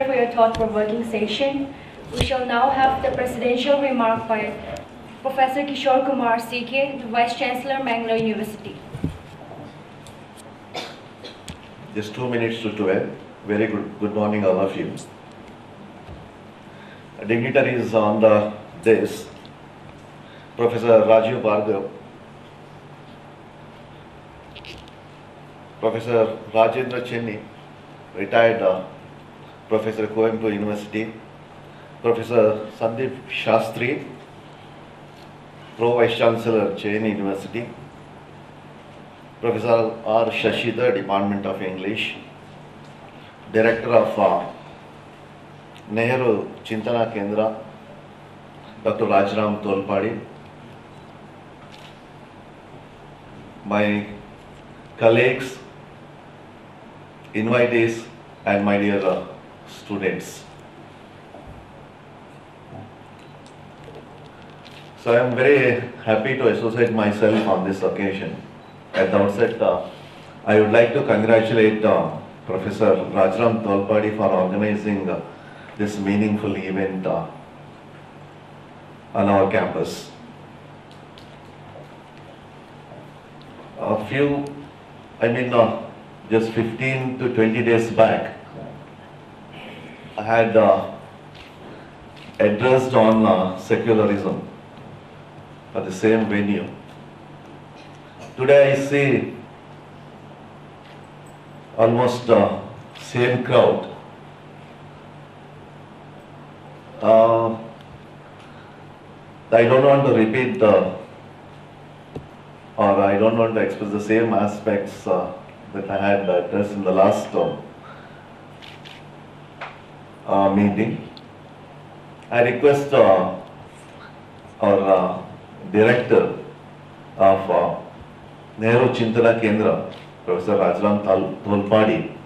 For your thought-provoking session. We shall now have the presidential remark by Professor Kishore Kumar CK, the Vice Chancellor, Mangalore University. Just 2 minutes to 12. Very good morning, all of you. Dignitaries on the dais, Professor Rajiv Bhargav, Professor Rajendra Chenni, retired Professor Coimbatore University, Professor Sandeep Shastri, Pro Vice Chancellor, Jain University, Professor R. Shashidhar, Department of English, Director of Neharu Chintana Kendra, Dr. Rajram Tolpadi, my colleagues, invitees, and my dear students. So I am very happy to associate myself on this occasion. At the outset, I would like to congratulate Professor Rajram Tolpadi for organizing this meaningful event on our campus. Just 15 to 20 days back, I had addressed on secularism at the same venue. Today I see almost same crowd. I don't want to repeat or I don't want to express the same aspects that I had addressed in the last meeting. I request our director of Neharu Chintana Kendra, Professor Rajram Tolpadi,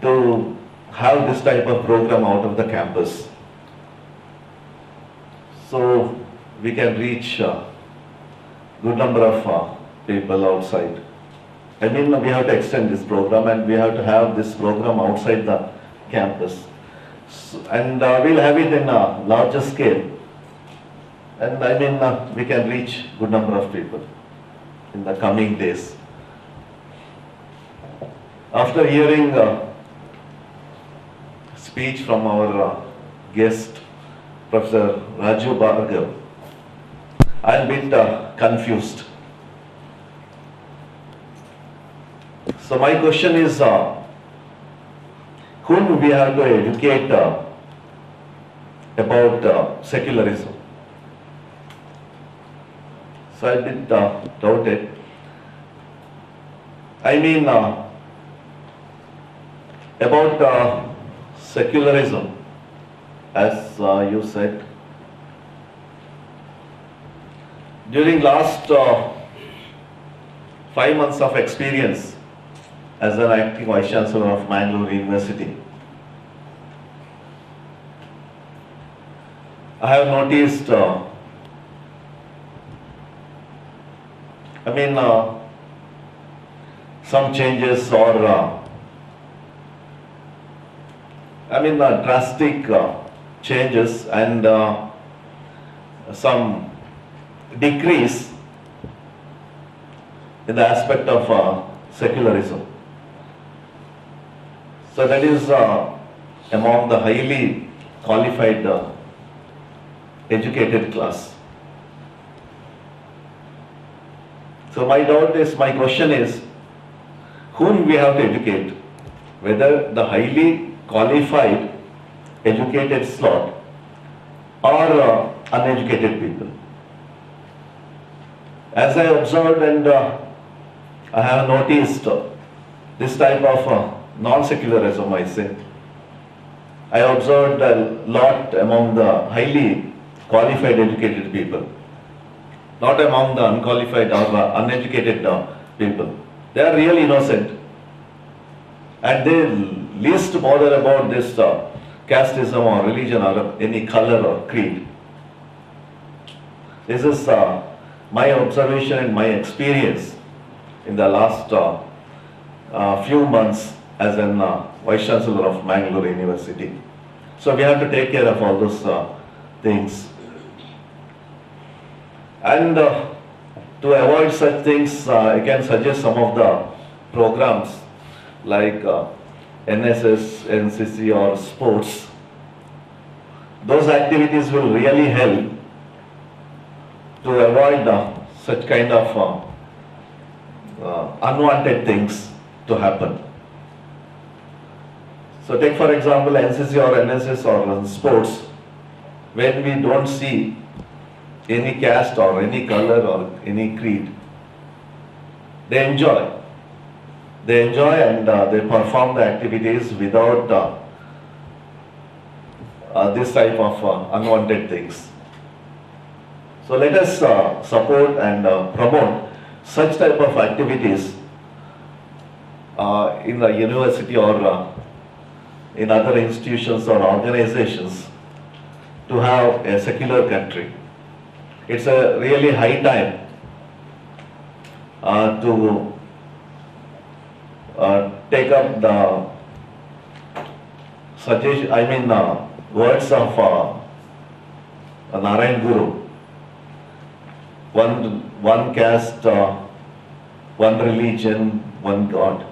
to have this type of program out of the campus, so we can reach a good number of people outside. We have to extend this program and we have to have this program outside the campus. And we'll have it in a larger scale. And we can reach good number of people in the coming days. After hearing speech from our guest, Professor Rajiv Bhargav, I am a bit confused. So my question is, whom we have to educate about secularism? So I did doubt it. About secularism, as you said, during last 5 months of experience as an acting Vice Chancellor of Mangalore University, I have noticed some changes or drastic changes and some decrease in the aspect of secularism. So that is among the highly qualified educated class. So my question is, whom we have to educate? Whether the highly qualified educated slot or uneducated people. As I observed and I have noticed this type of non-secularism, I observed a lot among the highly qualified educated people, not among the unqualified or uneducated people. They are really innocent and they least bother about this casteism or religion or any color or creed. This is my observation and my experience in the last few months as an Vice Chancellor of Mangalore University. So we have to take care of all those things. And to avoid such things, I can suggest some of the programs like NSS, NCC or sports. Those activities will really help to avoid such kind of unwanted things to happen. So take for example NCC or NSS or sports, when we don't see any caste or any color or any creed, they enjoy. They enjoy and they perform the activities without this type of unwanted things. So let us support and promote such type of activities in the university or in other institutions or organizations to have a secular country. It's a really high time to take up the suggestion, words of Narayan Guru. One caste, one religion, one God.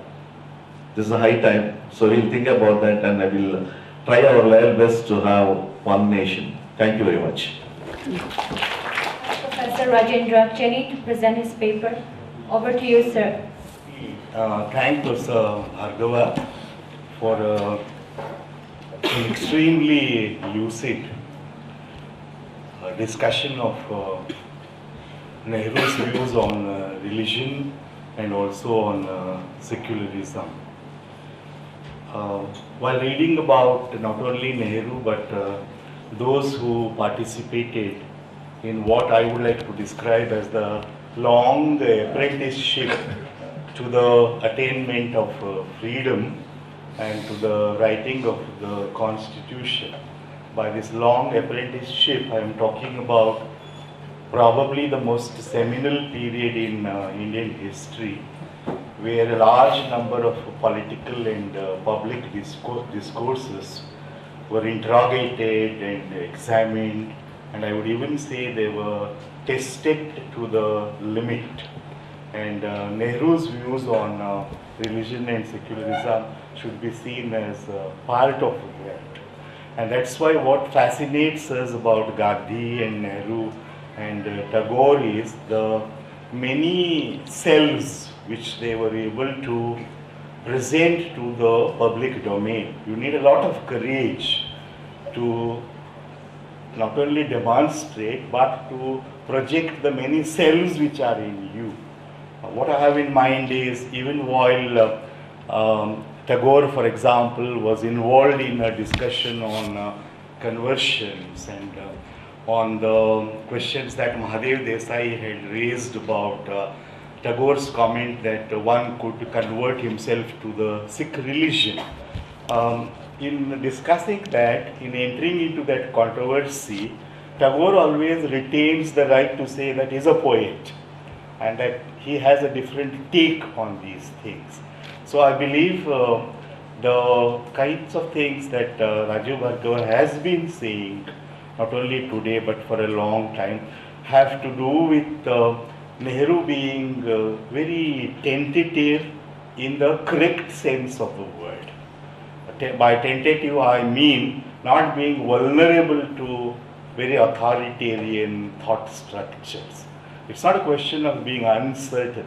This is a high time, so we'll think about that and I will try our level best to have one nation. Thank you very much. Professor Rajendra Cheni to present his paper. Over to you, sir. Thank Professor Bhargava for an extremely lucid discussion of Nehru's views on religion and also on secularism. While reading about not only Nehru but those who participated in what I would like to describe as the long apprenticeship to the attainment of freedom and to the writing of the Constitution. By this long apprenticeship, I am talking about probably the most seminal period in Indian history, where a large number of political and public discourses were interrogated and examined, and I would even say they were tested to the limit. And Nehru's views on religion and secularism should be seen as part of that. And that's why what fascinates us about Gandhi and Nehru and Tagore is the many selves which they were able to present to the public domain. You need a lot of courage to not only demonstrate but to project the many selves which are in you. What I have in mind is, even while Tagore, for example, was involved in a discussion on conversions and on the questions that Mahadev Desai had raised about Tagore's comment that one could convert himself to the Sikh religion. In discussing that, in entering into that controversy, Tagore always retains the right to say that he is a poet and that he has a different take on these things. So I believe the kinds of things that Rajiv Bhargava has been saying, not only today but for a long time, have to do with Nehru being very tentative in the correct sense of the word. By tentative I mean not being vulnerable to very authoritarian thought structures. It's not a question of being uncertain,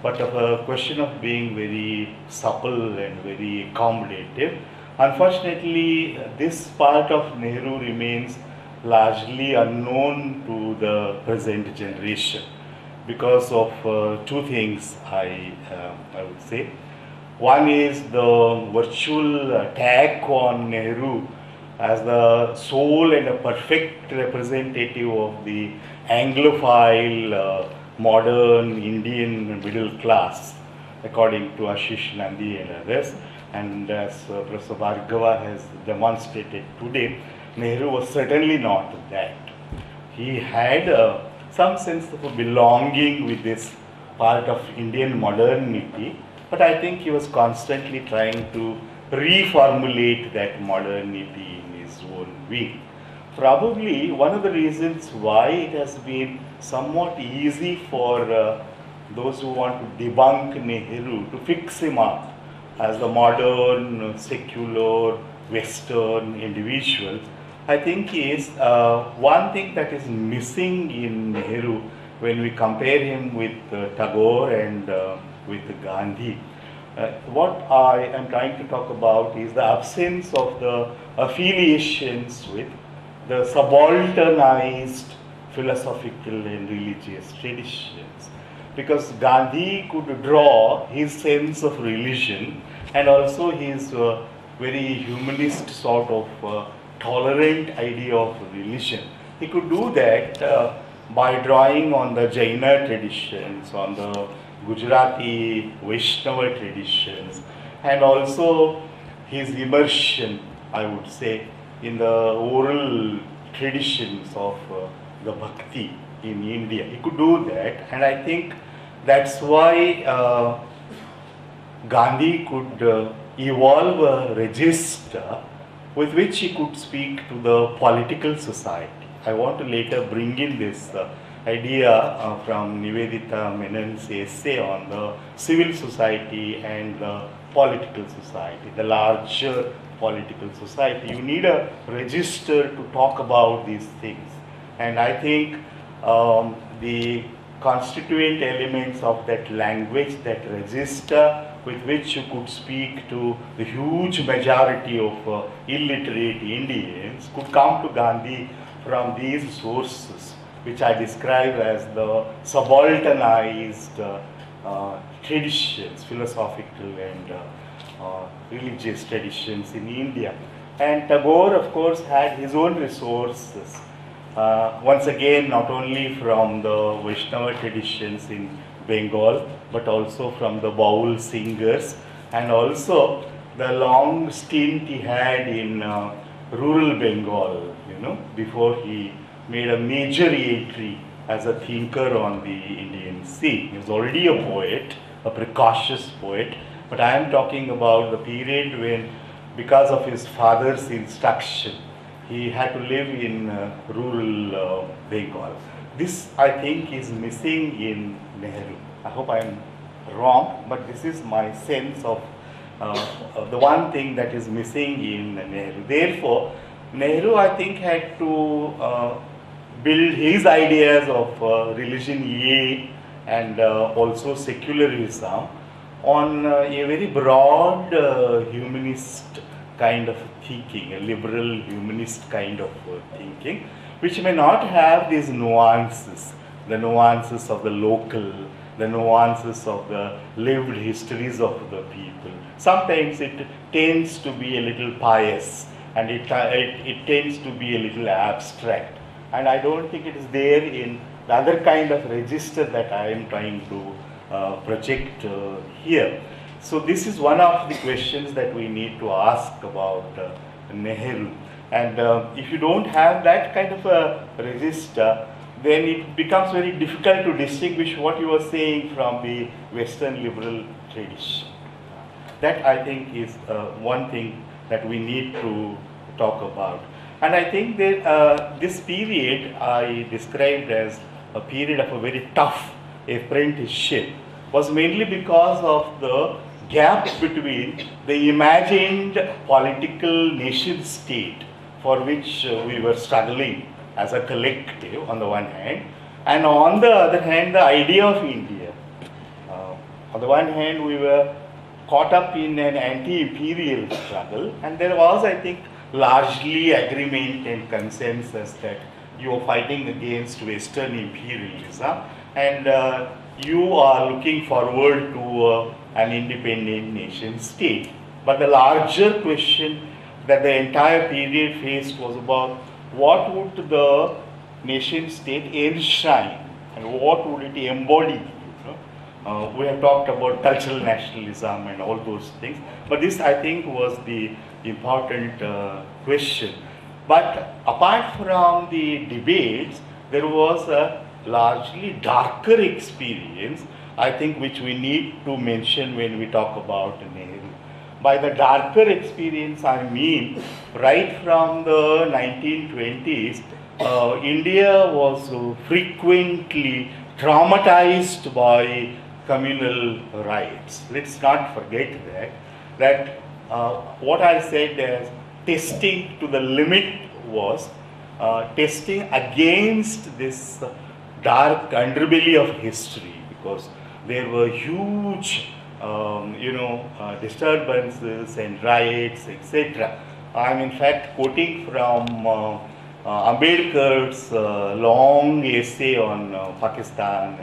but of a question of being very supple and very accommodative. Unfortunately, this part of Nehru remains largely unknown to the present generation because of two things, I would say. One is the virtual attack on Nehru as the sole and a perfect representative of the Anglophile modern Indian middle class, according to Ashish Nandi and others. And as Professor Bhargava has demonstrated today, Nehru was certainly not that. He had some sense of a belonging with this part of Indian modernity, but I think he was constantly trying to reformulate that modernity in his own way. Probably one of the reasons why it has been somewhat easy for those who want to debunk Nehru to fix him up as the modern, secular, Western individual, I think is one thing that is missing in Nehru when we compare him with Tagore and with Gandhi. What I am trying to talk about is the absence of the affiliations with the subalternized philosophical and religious traditions. Because Gandhi could draw his sense of religion and also his very humanist sort of tolerant idea of religion. He could do that by drawing on the Jaina traditions, on the Gujarati Vaishnava traditions, and also his immersion, I would say, in the oral traditions of the Bhakti in India. He could do that, and I think that's why Gandhi could evolve a register with which he could speak to the political society. I want to later bring in this idea from Nivedita Menon's essay on the civil society and the political society, the larger political society. You need a register to talk about these things. And I think the constituent elements of that language, that register with which you could speak to the huge majority of illiterate Indians, could come to Gandhi from these sources, which I describe as the subalternized traditions, philosophical and religious traditions in India. And Tagore, of course, had his own resources. Once again, not only from the Vaishnava traditions in Bengal, but also from the Baul singers, and also the long stint he had in rural Bengal, before he made a major entry as a thinker on the Indian Sea. He was already a poet, a precocious poet, but I am talking about the period when, because of his father's instruction, he had to live in rural Bengal. This, I think, is missing in Nehru. I hope I am wrong, but this is my sense of the one thing that is missing in Nehru. Therefore, Nehru, I think, had to build his ideas of religion A and also secularism on a very broad humanist kind of thinking, a liberal humanist kind of thinking, which may not have these nuances, the nuances of the local, the nuances of the lived histories of the people. Sometimes it tends to be a little pious, and it tends to be a little abstract. And I don't think it is there in the other kind of register that I am trying to project here. So this is one of the questions that we need to ask about Nehru. And if you don't have that kind of a register, then it becomes very difficult to distinguish what you are saying from the Western liberal tradition. That, I think, is one thing that we need to talk about. And I think that this period I described as a period of a very tough apprenticeship was mainly because of the gap between the imagined political nation state for which we were struggling as a collective on the one hand, and on the other hand, the idea of India. On the one hand, we were caught up in an anti-imperial struggle, and there was, I think, largely agreement and consensus that you are fighting against Western imperialism, and you are looking forward to an independent nation state. But the larger question that the entire period faced was about what would the nation state enshrine and what would it embody. We have talked about cultural nationalism and all those things, but this, I think, was the important question. But apart from the debates, there was a largely darker experience, I think, which we need to mention when we talk about Nehru. By the darker experience, I mean right from the 1920s, India was frequently traumatized by communal riots. Let's not forget that what I said as testing to the limit was testing against this dark underbelly of history, because there were huge disturbances and riots, etc. I am in fact quoting from Ambedkar's long essay on Pakistan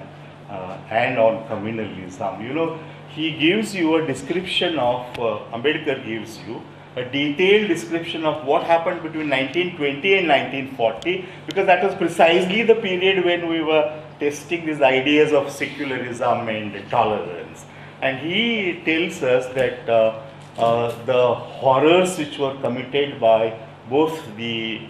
and on communalism. He gives you a description of, Ambedkar gives you a detailed description of what happened between 1920 and 1940, because that was precisely the period when we were testing these ideas of secularism and tolerance. And he tells us that the horrors which were committed by both the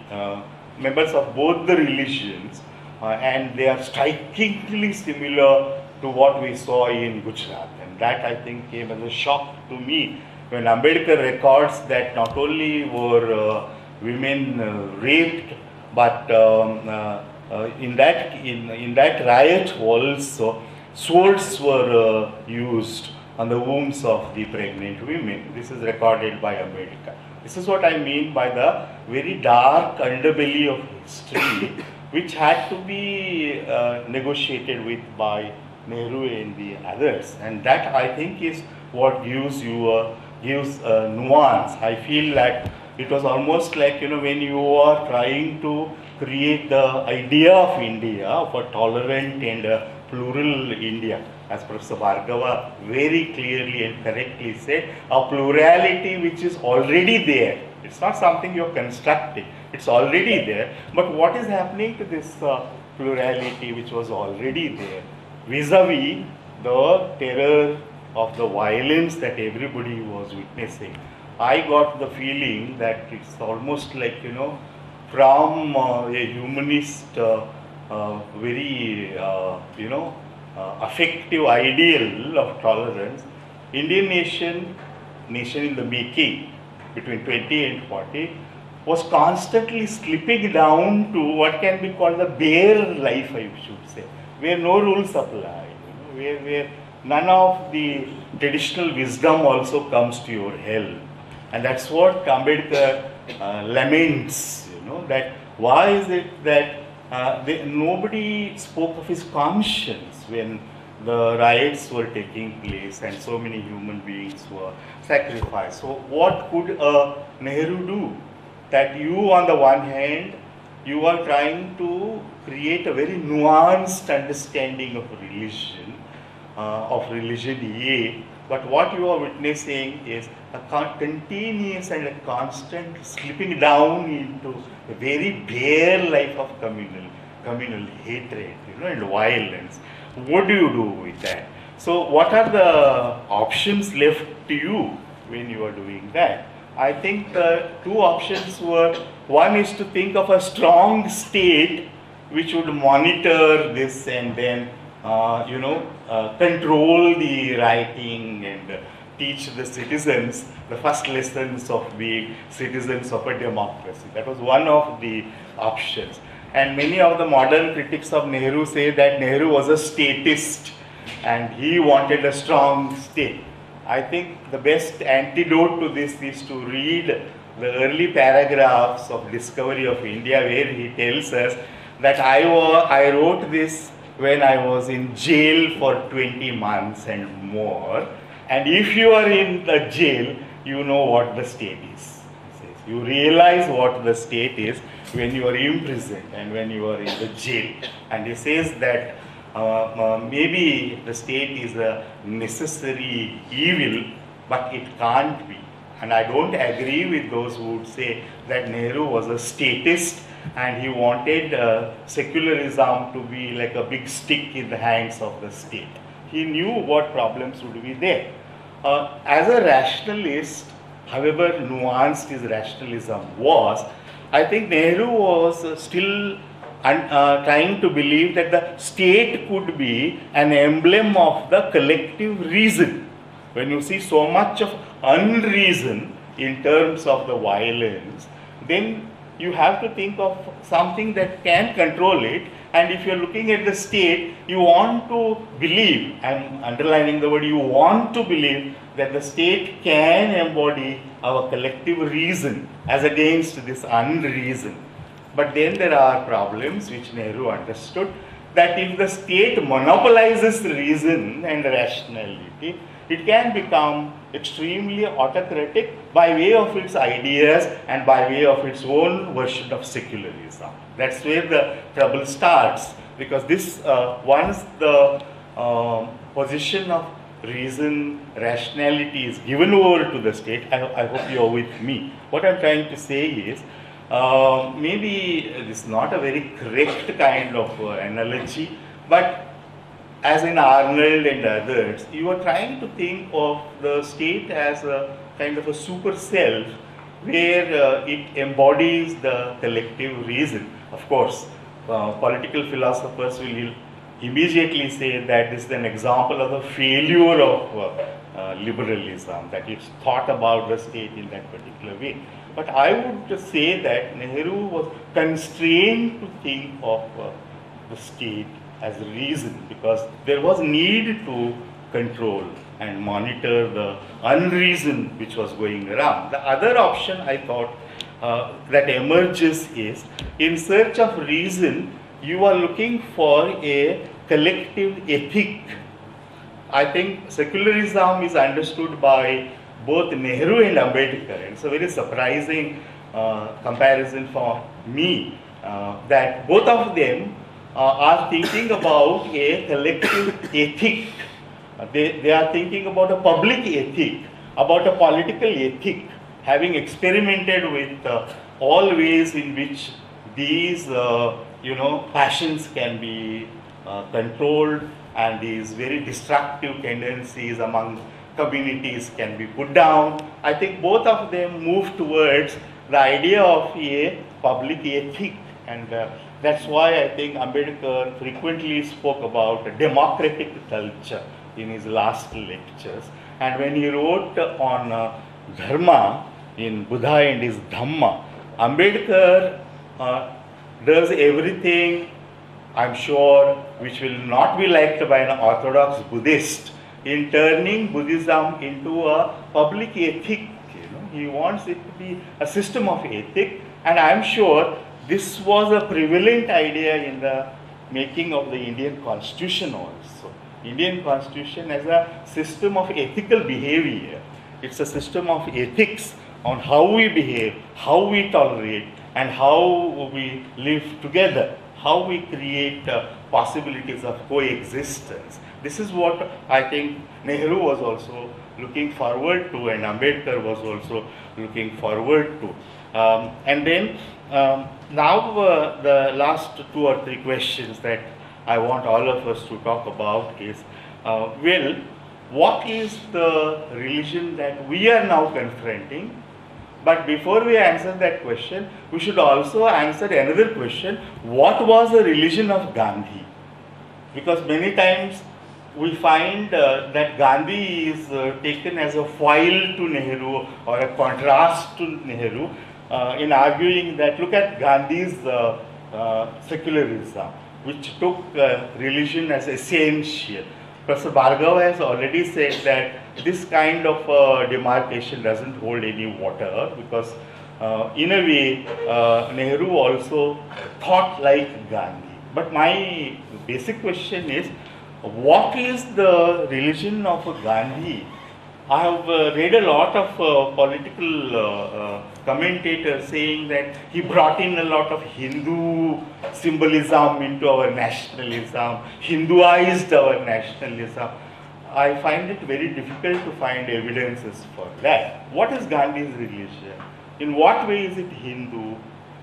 members of both the religions, and they are strikingly similar to what we saw in Gujarat. And that, I think, came as a shock to me when Ambedkar records that not only were women raped, but in that riot also swords were used on the wombs of the pregnant women. This is recorded by Ambedkar. This is what I mean by the very dark underbelly of history, which had to be negotiated with by Nehru and the others. And that, I think, is what gives nuance. I feel like it was almost like, when you are trying to create the idea of India, of a tolerant and plural India, as Professor Bhargava very clearly and correctly said, a plurality which is already there. It's not something you're constructing, it's already there. But what is happening to this plurality which was already there, vis-a-vis the terror of the violence that everybody was witnessing? I got the feeling that it's almost like, from a humanist, very, affective ideal of tolerance, Indian nation in the making between 20 and 40 was constantly slipping down to what can be called the bare life, I should say, where no rules apply, where none of the traditional wisdom also comes to your help. And that's what Ambedkar laments, that why is it that nobody spoke of his conscience when the riots were taking place and so many human beings were sacrificed. So what could Nehru do? That you, on the one hand, you are trying to create a very nuanced understanding of religion, A, but what you are witnessing is a continuous and a constant slipping down into a very bare life of communal hatred, and violence. What do you do with that? So what are the options left to you when you are doing that? I think the two options were, one is to think of a strong state which would monitor this and then control the rioting and teach the citizens the first lessons of being citizens of a democracy. That was one of the options. And many of the modern critics of Nehru say that Nehru was a statist and he wanted a strong state. I think the best antidote to this is to read the early paragraphs of Discovery of India, where he tells us that I wrote this when I was in jail for 20 months and more. And if you are in the jail, you know what the state is. You realize what the state is when you are imprisoned and when you are in the jail. And he says that maybe the state is a necessary evil, but it can't be. And I don't agree with those who would say that Nehru was a statist and he wanted secularism to be like a big stick in the hands of the state. He knew what problems would be there. As a rationalist, however nuanced his rationalism was, I think Nehru was still trying to believe that the state could be an emblem of the collective reason. when you see so much of unreason in terms of the violence, then you have to think of something that can control it. And if you're looking at the state, you want to believe, I'm underlining the word, you want to believe that the state can embody our collective reason as against this unreason. But then there are problems which Nehru understood, that if the state monopolizes reason and rationality, it can become extremely autocratic by way of its ideas and by way of its own version of secularism. That's where the trouble starts, because this once the position of reason, rationality is given over to the state, I hope you are with me. What I'm trying to say is, maybe this is not a very correct kind of analogy, but as in Arnold and others, you are trying to think of the state as a kind of a super self where it embodies the collective reason. Of course, political philosophers will immediately say that this is an example of a failure of liberalism, that it's thought about the state in that particular way. But I would say that Nehru was constrained to think of the state as a reason, because there was need to control and monitor the unreason which was going around. The other option I thought that emerges is, in search of reason, you are looking for a collective ethic. I think secularism is understood by both Nehru and Ambedkar. It's a very surprising comparison for me, that both of them are thinking about a collective ethic. They are thinking about a public ethic, about a political ethic, having experimented with all ways in which these passions can be controlled, and these very destructive tendencies among communities can be put down. I think both of them move towards the idea of a public ethic, and that's why I think Ambedkar frequently spoke about a democratic culture in his last lectures. And when he wrote on Dharma in Buddha and his Dhamma, Ambedkar does everything, I'm sure, which will not be liked by an orthodox Buddhist, in turning Buddhism into a public ethic. He wants it to be a system of ethic, and I'm sure this was a prevalent idea in the making of the Indian Constitution also. Indian Constitution as a system of ethical behavior. It's a system of ethics on how we behave, how we tolerate, and how we live together, how we create possibilities of coexistence. This is what I think Nehru was also looking forward to, and Ambedkar was also looking forward to. And then now the last 2 or 3 questions that I want all of us to talk about is, well, what is the religion that we are now confronting? But before we answer that question, we should also answer another question: what was the religion of Gandhi? Because many times we find that Gandhi is taken as a foil to Nehru or a contrast to Nehru, in arguing that look at Gandhi's secularism, which took religion as essential. Professor Bhargava has already said that this kind of demarcation doesn't hold any water, because in a way Nehru also thought like Gandhi. But my basic question is, what is the religion of Gandhi? I have read a lot of political commentators saying that he brought in a lot of Hindu symbolism into our nationalism, Hinduized our nationalism. I find it very difficult to find evidences for that. What is Gandhi's religion? In what way is it Hindu?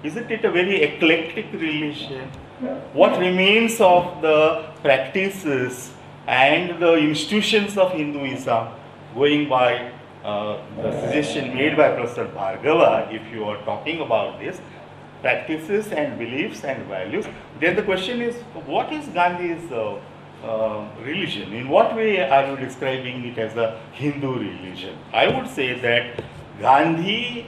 Isn't it a very eclectic religion? What remains of the practices and the institutions of Hinduism, going by the suggestion made by Professor Bhargava, if you are talking about this, practices and beliefs and values, then the question is, what is Gandhi's religion. In what way are you describing it as a Hindu religion? I would say that Gandhi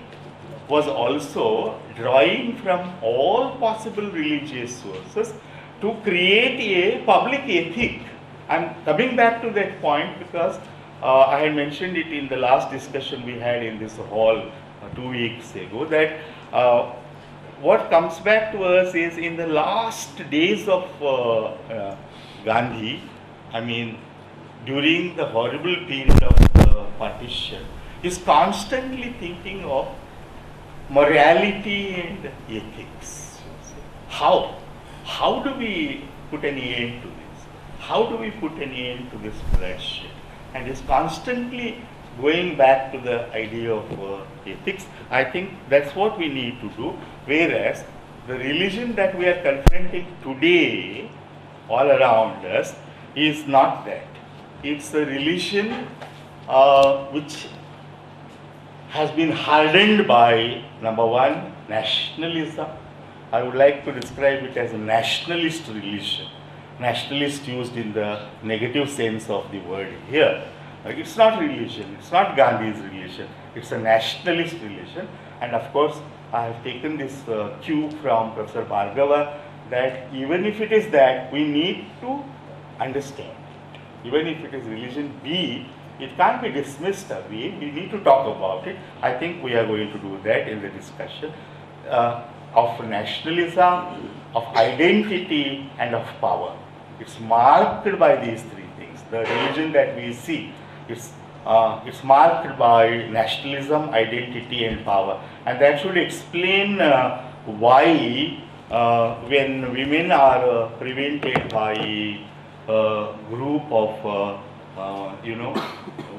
was also drawing from all possible religious sources to create a public ethic. I'm coming back to that point because I had mentioned it in the last discussion we had in this hall 2 weeks ago, that what comes back to us is in the last days of Gandhi, I mean, during the horrible period of partition, is constantly thinking of morality and ethics. How? How do we put an end to this? How do we put an end to this bloodshed? And is constantly going back to the idea of ethics. I think that's what we need to do. Whereas the religion that we are confronting today all around us is not that. It's a religion which has been hardened by, number one, nationalism. I would like to describe it as a nationalist religion. Nationalist used in the negative sense of the word here. It's not religion, it's not Gandhi's religion, it's a nationalist religion. And of course, I have taken this cue from Professor Bhargava that even if it is that, we need to understand it. Even if it is religion B, it can't be dismissed away. We need to talk about it. I think we are going to do that in the discussion of nationalism, of identity, and of power. It's marked by these three things. The religion that we see, it's marked by nationalism, identity, and power. And that should explain why when women are prevented by a group of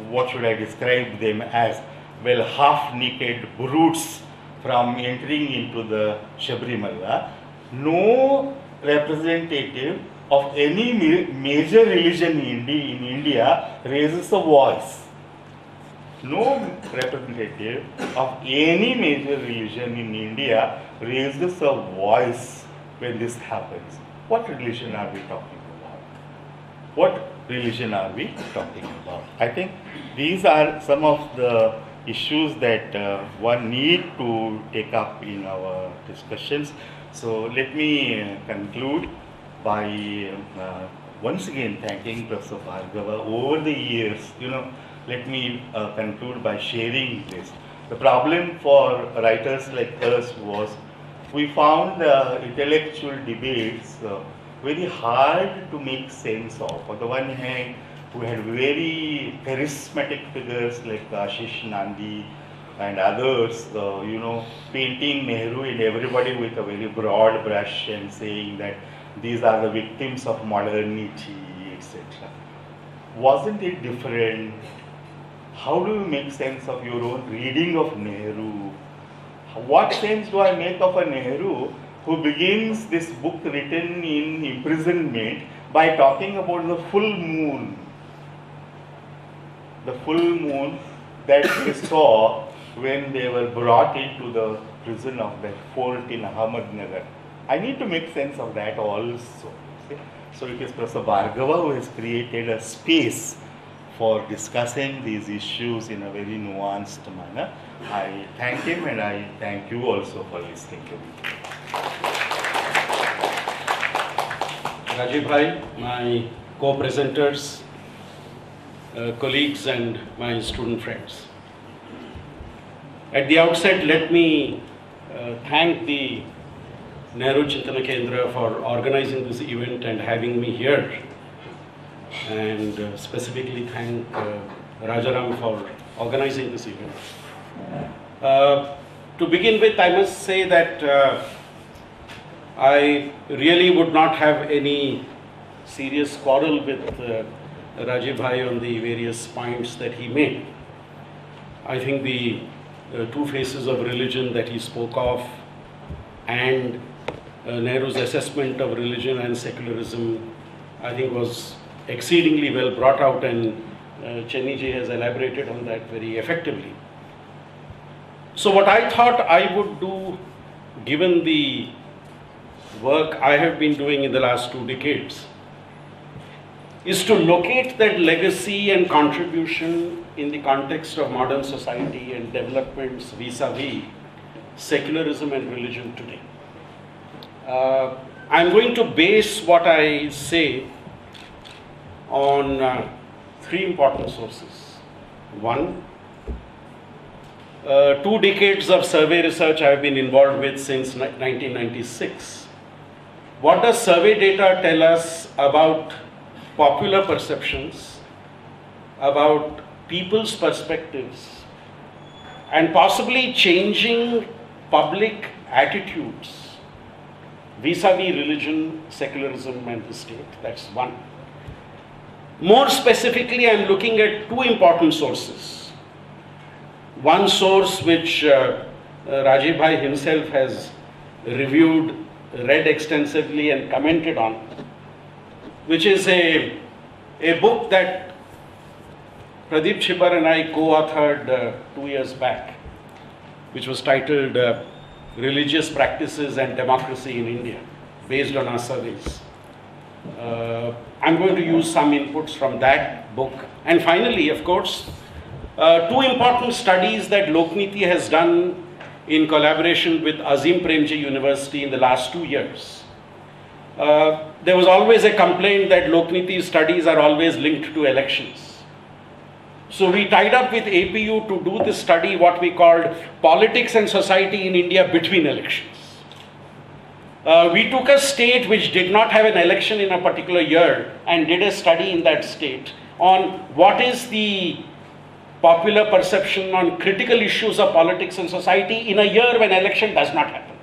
what should I describe them as? Well, half-naked brutes from entering into the Sabrimala. No representative of any major religion in India raises a voice. No representative of any major religion in India raises a voice when this happens. What religion are we talking about? What religion are we talking about? I think these are some of the issues that one need to take up in our discussions. So let me conclude by once again thanking Professor Bhargava. Over the years, let me conclude by sharing this. The problem for writers like us was we found the intellectual debates very hard to make sense of. On the one hand, we had very charismatic figures like Ashish Nandi and others, painting Nehru and everybody with a very broad brush and saying that these are the victims of modernity, etc. Wasn't it different? How do you make sense of your own reading of Nehru? What sense do I make of a Nehru who begins this book written in imprisonment by talking about the full moon? The full moon that they saw when they were brought into the prison of that fort in Ahmednagar. I need to make sense of that also. So it is Professor Bhargava who has created a space for discussing these issues in a very nuanced manner. I thank him and I thank you also for listening to me. Rajiv Bhai, my co-presenters, colleagues and my student friends. At the outset, let me thank the Neharu Chintana Kendra for organizing this event and having me here, and specifically thank Rajaram for organizing this event. To begin with, I must say that I really would not have any serious quarrel with Rajiv Bhai on the various points that he made. I think the two faces of religion that he spoke of and Nehru's assessment of religion and secularism, I think, was exceedingly well brought out, and Chenny ji has elaborated on that very effectively. So what I thought I would do, given the work I have been doing in the last 2 decades, is to locate that legacy and contribution in the context of modern society and developments vis-a-vis secularism and religion today. I'm going to base what I say on three important sources. One, 2 decades of survey research I have been involved with since 1996. What does survey data tell us about popular perceptions, about people's perspectives, and possibly changing public attitudes vis-a-vis religion, secularism, and the state? That's one. More specifically, I'm looking at 2 important sources. One source which Rajiv Bhai himself has reviewed, read extensively and commented on, which is a book that Pradeep Chibbar and I co-authored 2 years back, which was titled Religious Practices and Democracy in India, based on our surveys. I'm going to use some inputs from that book. And finally, of course, 2 important studies that Lokniti has done in collaboration with Azim Premji University in the last 2 years. There was always a complaint that Lokniti's studies are always linked to elections. So we tied up with APU to do this study, what we called Politics and Society in India Between Elections. We took a state which did not have an election in a particular year and did a study in that state on what is the popular perception on critical issues of politics and society in a year when election does not happen.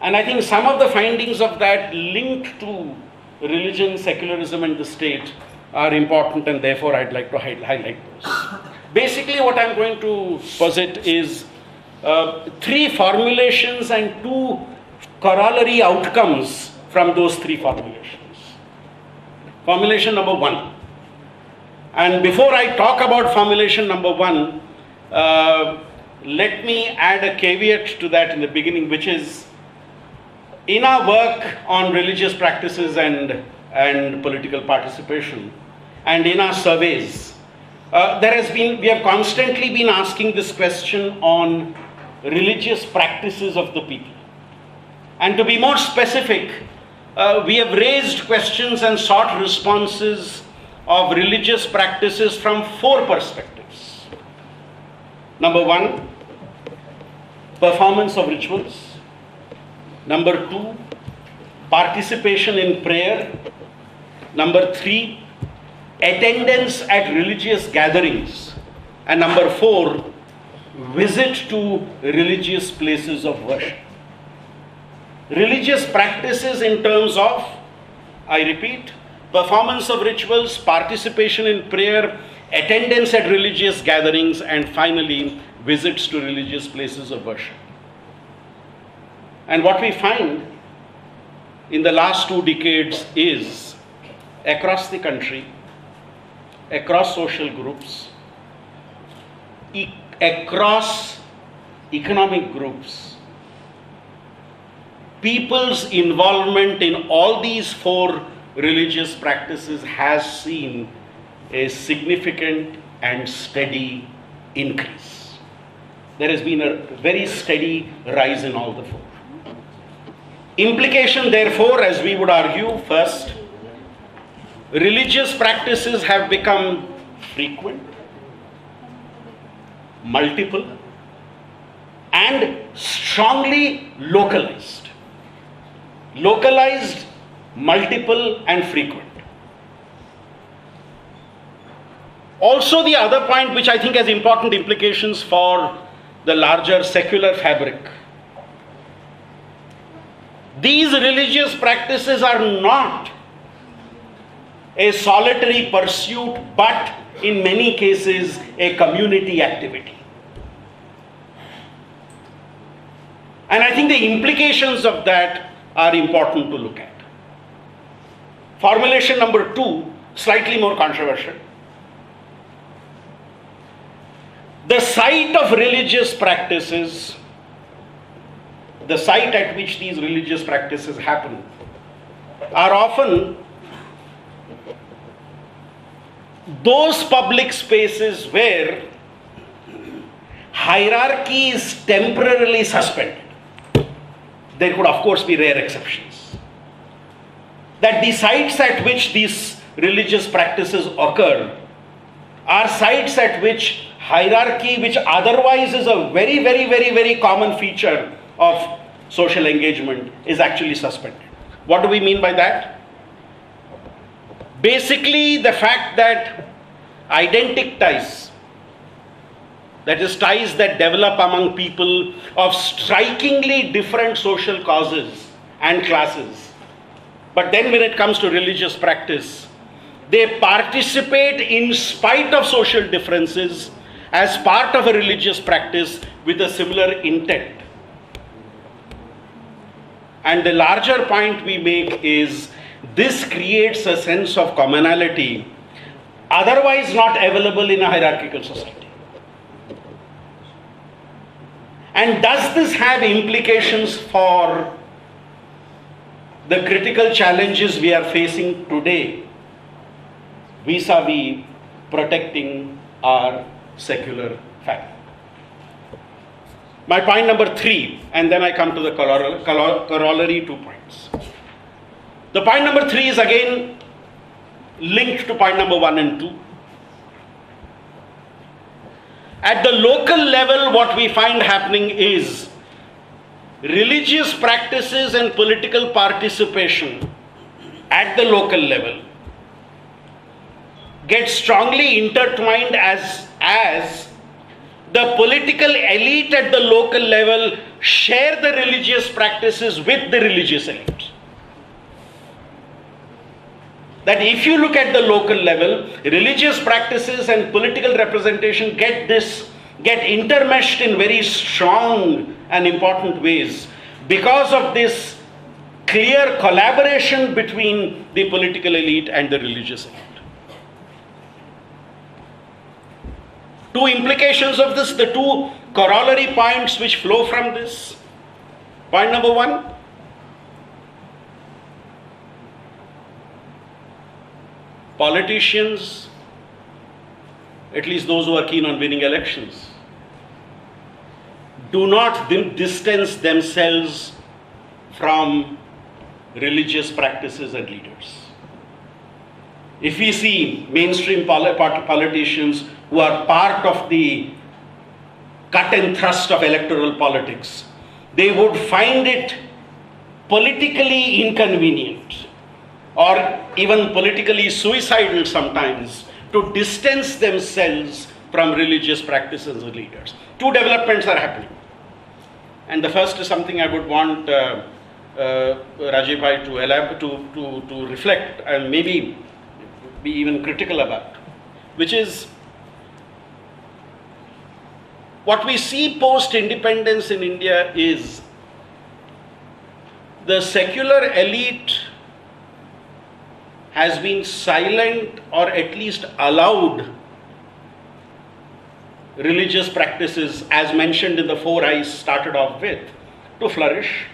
And I think some of the findings of that linked to religion, secularism, and the state are important, and therefore I'd like to highlight those. Basically, what I'm going to posit is 3 formulations and 2 corollary outcomes from those 3 formulations. Formulation number 1. And before I talk about formulation number 1, let me add a caveat to that in the beginning, which is, in our work on religious practices and political participation, and in our surveys, we have constantly been asking this question on religious practices of the people. And to be more specific, we have raised questions and sought responses of religious practices from 4 perspectives. Number 1, performance of rituals. Number 2, participation in prayer. Number 3, attendance at religious gatherings. And number 4, visit to religious places of worship. Religious practices in terms of, I repeat, performance of rituals, participation in prayer, attendance at religious gatherings, and finally, visits to religious places of worship. And what we find in the last 2 decades is, across the country, across social groups, across economic groups, people's involvement in all these 4 religious practices has seen a significant and steady increase. There has been a very steady rise in all the 4. Implication, therefore, as we would argue, first, religious practices have become frequent, multiple, and strongly localized. Localized, multiple, and frequent. Also, the other point which I think has important implications for the larger secular fabric. These religious practices are not a solitary pursuit, but in many cases a community activity. And I think the implications of that are important to look at. Formulation number 2, slightly more controversial. The site of religious practices, the site at which these religious practices happen, are often those public spaces where hierarchy is temporarily suspended. There could, of course, be rare exceptions. That the sites at which these religious practices occur are sites at which hierarchy, which otherwise is a very, very, very, very common feature of social engagement, is actually suspended. What do we mean by that? Basically, the fact that identic ties, that is, ties that develop among people of strikingly different social causes and classes, but then when it comes to religious practice, they participate in spite of social differences as part of a religious practice with a similar intent. And the larger point we make is this creates a sense of commonality otherwise not available in a hierarchical society. And does this have implications for the critical challenges we are facing today vis-a-vis protecting our secular fabric? My point number 3, and then I come to the corollary 2 points. The point number 3 is again linked to point number 1 and 2. At the local level, what we find happening is religious practices and political participation at the local level get strongly intertwined as the political elite at the local level share the religious practices with the religious elite. That if you look at the local level, religious practices and political representation get intermeshed in very strong and important ways because of this clear collaboration between the political elite and the religious elite. Two implications of this, the two corollary points which flow from this. Point number 1. Politicians, at least those who are keen on winning elections, do not distance themselves from religious practices and leaders. If we see mainstream politicians who are part of the cut and thrust of electoral politics, they would find it politically inconvenient or even politically suicidal sometimes to distance themselves from religious practices and leaders. Two developments are happening. And the first is something I would want Rajiv Bhai to elaborate, to reflect and maybe be even critical about, which is what we see post-independence in India is the secular elite has been silent or at least allowed religious practices, as mentioned in the 4 I's started off with, to flourish,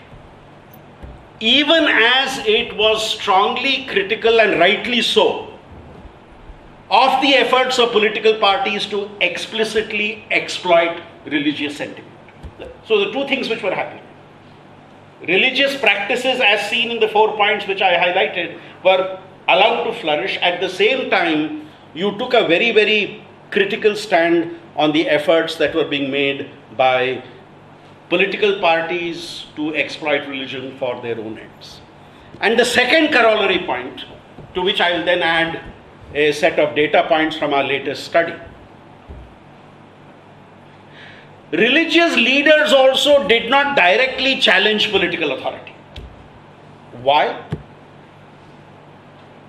even as it was strongly critical and rightly so of the efforts of political parties to explicitly exploit religious sentiment. So the two things which were happening. Religious practices, as seen in the 4 points which I highlighted, were allowed to flourish. At the same time, you took a very, very critical stand on the efforts that were being made by political parties to exploit religion for their own ends. And the second corollary point, to which I will then add a set of data points from our latest study. Religious leaders also did not directly challenge political authority. Why?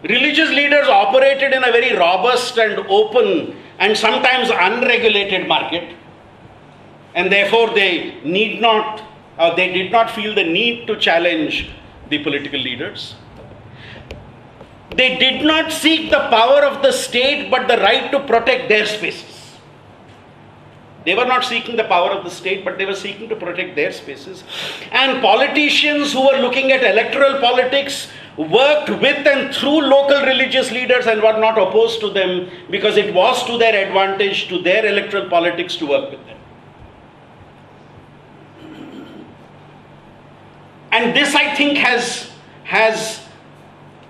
Religious leaders operated in a very robust and open and sometimes unregulated market, and therefore they did not feel the need to challenge the political leaders. They did not seek the power of the state but the right to protect their spaces. They were not seeking the power of the state, but they were seeking to protect their spaces. And politicians who were looking at electoral politics worked with and through local religious leaders and were not opposed to them, because it was to their advantage, to their electoral politics, to work with them. And this, I think, has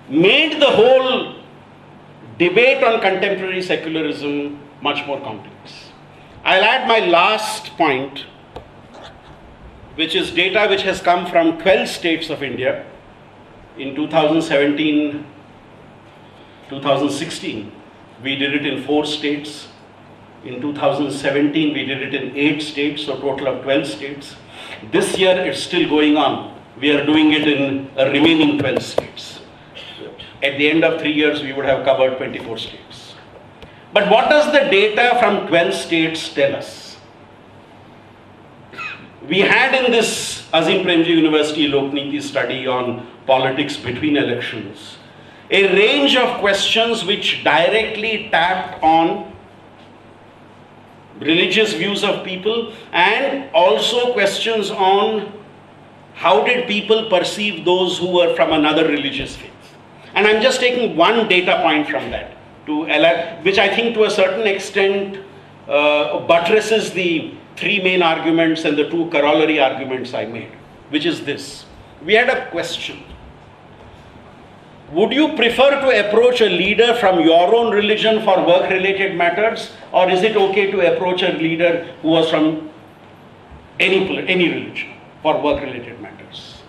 made the whole debate on contemporary secularism much more complex. I'll add my last point, which is data which has come from 12 states of India. In 2017, 2016, we did it in 4 states. In 2017, we did it in 8 states, so total of 12 states. This year, it's still going on. We are doing it in a remaining 12 states. At the end of 3 years, we would have covered 24 states. But what does the data from 12 states tell us? We had in this Azim Premji University Lokniti study on politics between elections a range of questions which directly tapped on religious views of people, and also questions on how did people perceive those who were from another religious faith. And I'm just taking one data point from that, which I think to a certain extent buttresses the 3 main arguments and the 2 corollary arguments I made, which is this. We had a question. Would you prefer to approach a leader from your own religion for work-related matters, or is it okay to approach a leader who was from any religion for work-related matters?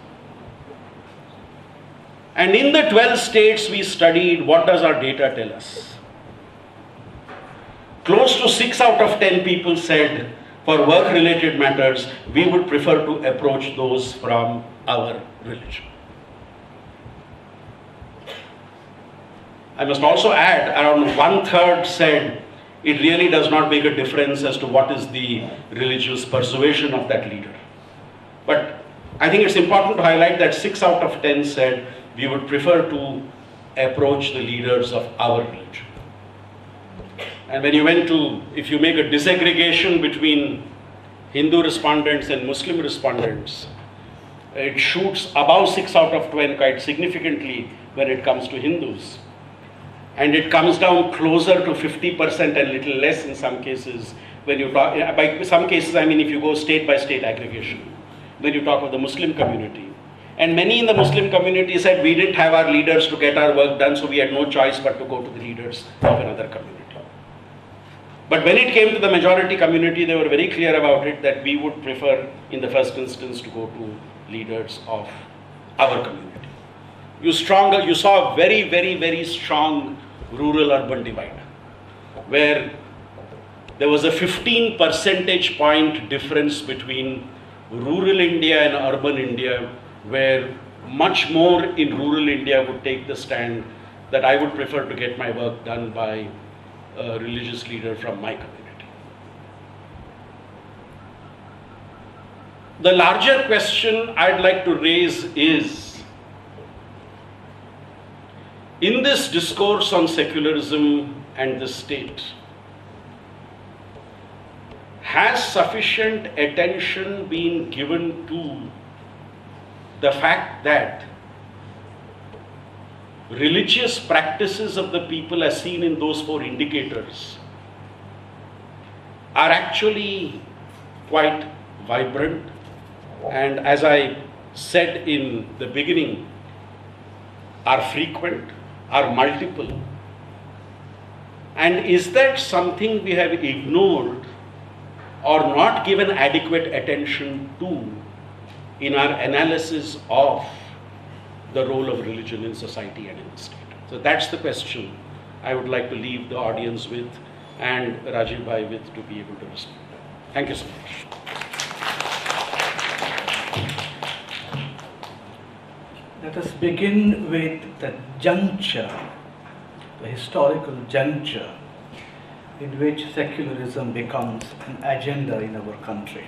And in the 12 states we studied, what does our data tell us? Close to 6 out of 10 people said, for work-related matters, we would prefer to approach those from our religion. I must also add, around 1/3 said it really does not make a difference as to what is the religious persuasion of that leader. But I think it's important to highlight that 6 out of 10 said we would prefer to approach the leaders of our religion. And when if you make a disaggregation between Hindu respondents and Muslim respondents, it shoots above 6 out of 10 quite significantly when it comes to Hindus. And it comes down closer to 50% and little less in some cases when you talk, by some cases I mean if you go state by state aggregation, when you talk of the Muslim community. And many in the Muslim community said we didn't have our leaders to get our work done, so we had no choice but to go to the leaders of another community. But when it came to the majority community, they were very clear about it that we would prefer in the first instance to go to leaders of our community. You saw a very, very, very strong rural-urban divide, where there was a 15 percentage point difference between rural India and urban India, where much more in rural India would take the stand that I would prefer to get my work done by a religious leader from my community. The larger question I'd like to raise is, in this discourse on secularism and the state, has sufficient attention been given to the fact that religious practices of the people as seen in those 4 indicators are actually quite vibrant, and as I said in the beginning, are frequent, are multiple? And is that something we have ignored or not given adequate attention to in our analysis of the role of religion in society and in the state? So that's the question I would like to leave the audience with and Rajiv Bhai with to be able to respond. Thank you so much. Let us begin with the juncture, the historical juncture in which secularism becomes an agenda in our country.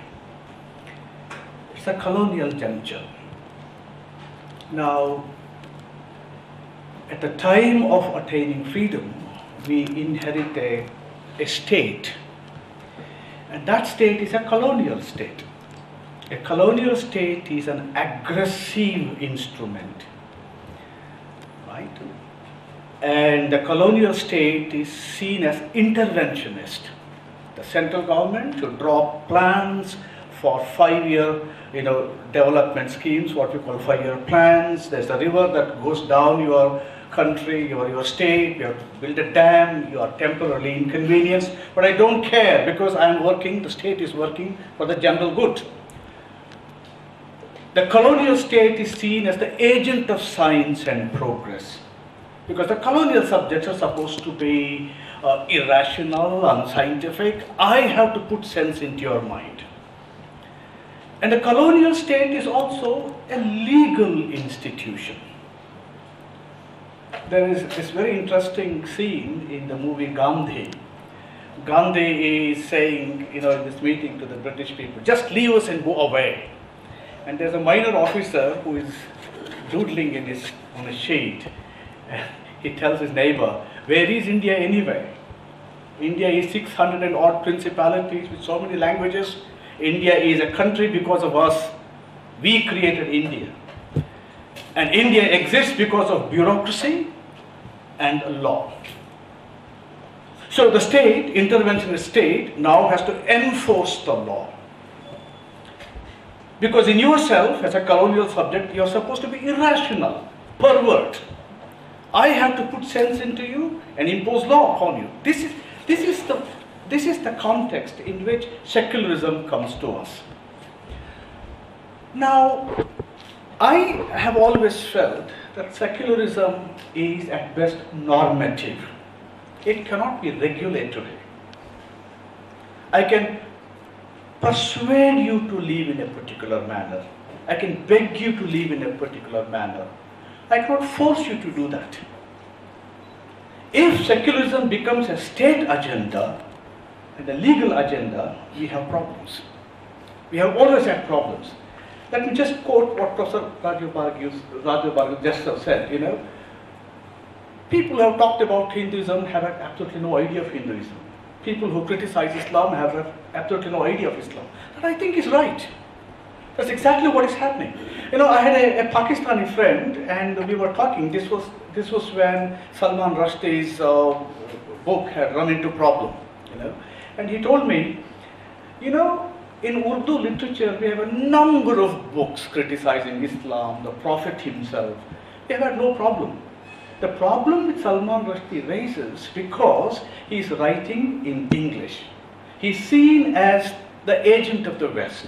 It's a colonial juncture. Now, at the time of attaining freedom, we inherit a state, and that state is a colonial state. A colonial state is an aggressive instrument right? And the colonial state is seen as interventionist. The central government should draw plans for 5-year, development schemes, what we call 5-year plans. There's a river that goes down your country, your state, you have to build a dam, you are temporarily inconvenienced, but I don't care because I am working, the state is working for the general good. The colonial state is seen as the agent of science and progress, because the colonial subjects are supposed to be irrational, unscientific. I have to put sense into your mind. And the colonial state is also a legal institution. There is this very interesting scene in the movie Gandhi. Gandhi is saying, in this meeting to the British people, just leave us and go away. And there's a minor officer who is doodling on a sheet. He tells his neighbor, where is India anyway? India is 600 and odd principalities with so many languages. India is a country because of us. We created India. And India exists because of bureaucracy and law. So the state, interventionist state, now has to enforce the law. Because in yourself, as a colonial subject, you're supposed to be irrational, pervert. I have to put sense into you and impose law upon you. This is the context in which secularism comes to us. Now, I have always felt that secularism is at best normative. It cannot be regulatory. I can persuade you to live in a particular manner. I can beg you to live in a particular manner. I cannot force you to do that. If secularism becomes a state agenda and a legal agenda, we have problems. We have always had problems. Let me just quote what Professor Raju Bhargava just said. People who have talked about Hinduism have absolutely no idea of Hinduism. People who criticize Islam have absolutely no idea of Islam. That I think is right. That's exactly what is happening. I had a Pakistani friend, and we were talking. This was when Salman Rushdie's book had run into problem. And he told me, in Urdu literature, we have a number of books criticizing Islam, the Prophet himself. We have had no problem. The problem with Salman Rushdie raises because he is writing in English. He is seen as the agent of the West.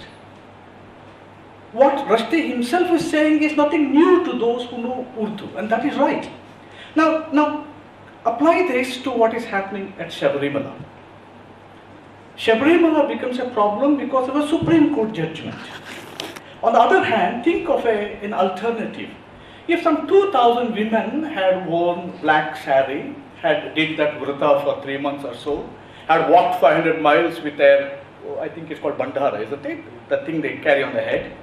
What Rushdie himself is saying is nothing new to those who know Urdu, and that is right. Now apply this to what is happening at Sabarimala. Sabarimala becomes a problem because of a Supreme Court judgment. On the other hand, think of an alternative. If some 2,000 women had worn black sari, did that vrata for 3 months or so, had walked 500 miles with their, I think it's called bandhara, isn't it? The thing they carry on the head.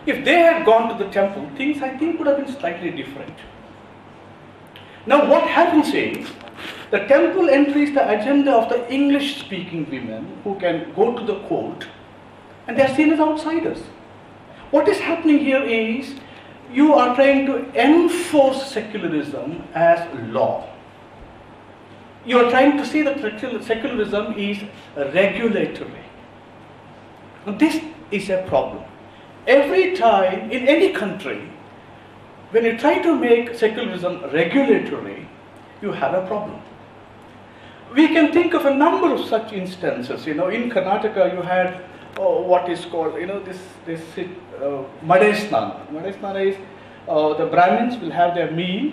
If they had gone to the temple, things I think would have been slightly different. Now what happens is, the temple entries the agenda of the English-speaking women who can go to the court, and they are seen as outsiders. What is happening here is, you are trying to enforce secularism as law. You are trying to say that secularism is regulatory. Now this is a problem. Every time, in any country, when you try to make secularism regulatory, you have a problem. We can think of a number of such instances. In Karnataka, you had what is called, this Madesnana. Madesnana is the Brahmins will have their meal,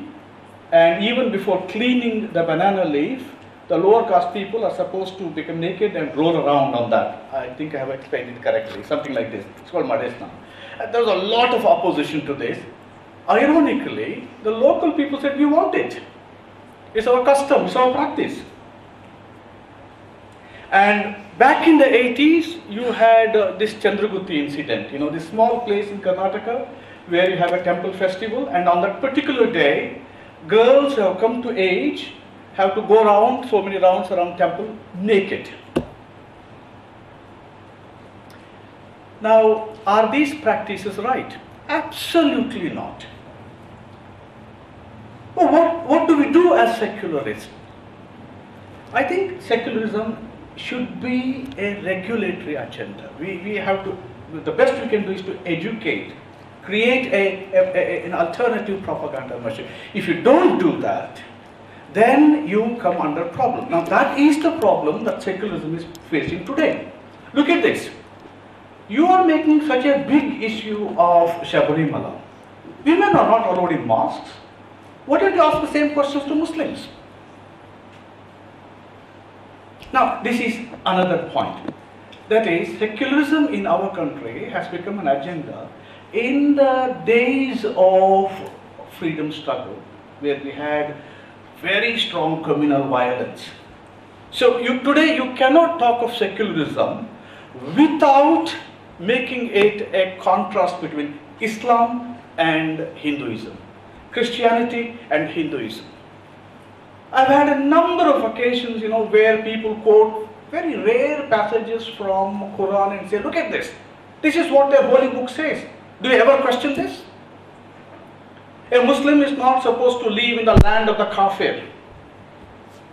and even before cleaning the banana leaf, the lower caste people are supposed to become naked and roll around on that. I think I have explained it correctly, something like this. It's called Madesnana. There was a lot of opposition to this. Ironically, the local people said, we want it. It's our custom, it's our practice. And back in the 80s, you had this Chandragutti incident, this small place in Karnataka where you have a temple festival, and on that particular day, girls who have come to age have to go around so many rounds around temple naked. Now, are these practices right? Absolutely not. Well, what do we do as secularists? I think secularism should be a regulatory agenda. We have to, the best we can do is to educate, create an alternative propaganda machine. If you don't do that, then you come under problem. Now that is the problem that secularism is facing today. Look at this. You are making such a big issue of Shabarimala. Women are not allowed in mosques. Why don't you ask the same questions to Muslims? Now, this is another point. That is, secularism in our country has become an agenda in the days of freedom struggle, where we had very strong communal violence. So today you cannot talk of secularism without making it a contrast between Islam and Hinduism, Christianity and Hinduism. I've had a number of occasions, where people quote very rare passages from Quran and say, look at this. This is what their holy book says. Do you ever question this? A Muslim is not supposed to live in the land of the kafir.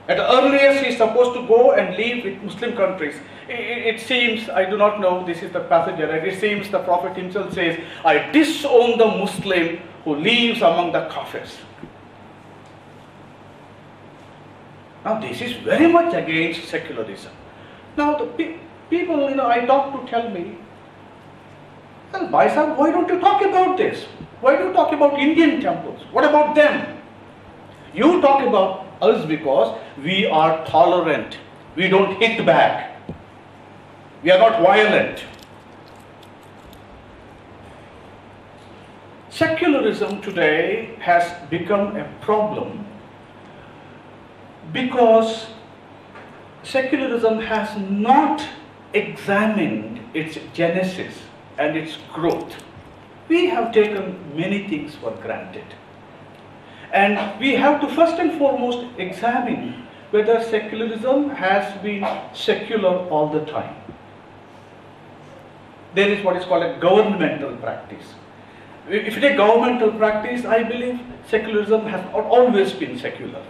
At the earliest, he is supposed to go and live with Muslim countries. It seems, I do not know, this is the passage, it seems the Prophet himself says, I disown the Muslim who lives among the kafirs. Now this is very much against secularism. Now the people, I talk to tell me, well, Bhai Sahib, why don't you talk about this? Why do you talk about Indian temples? What about them? You talk about us because we are tolerant. We don't hit back. We are not violent. Secularism today has become a problem because secularism has not examined its genesis and its growth. We have taken many things for granted. And we have to first and foremost examine whether secularism has been secular all the time. There is what is called a governmental practice. If you take governmental practice, I believe secularism has always been secular.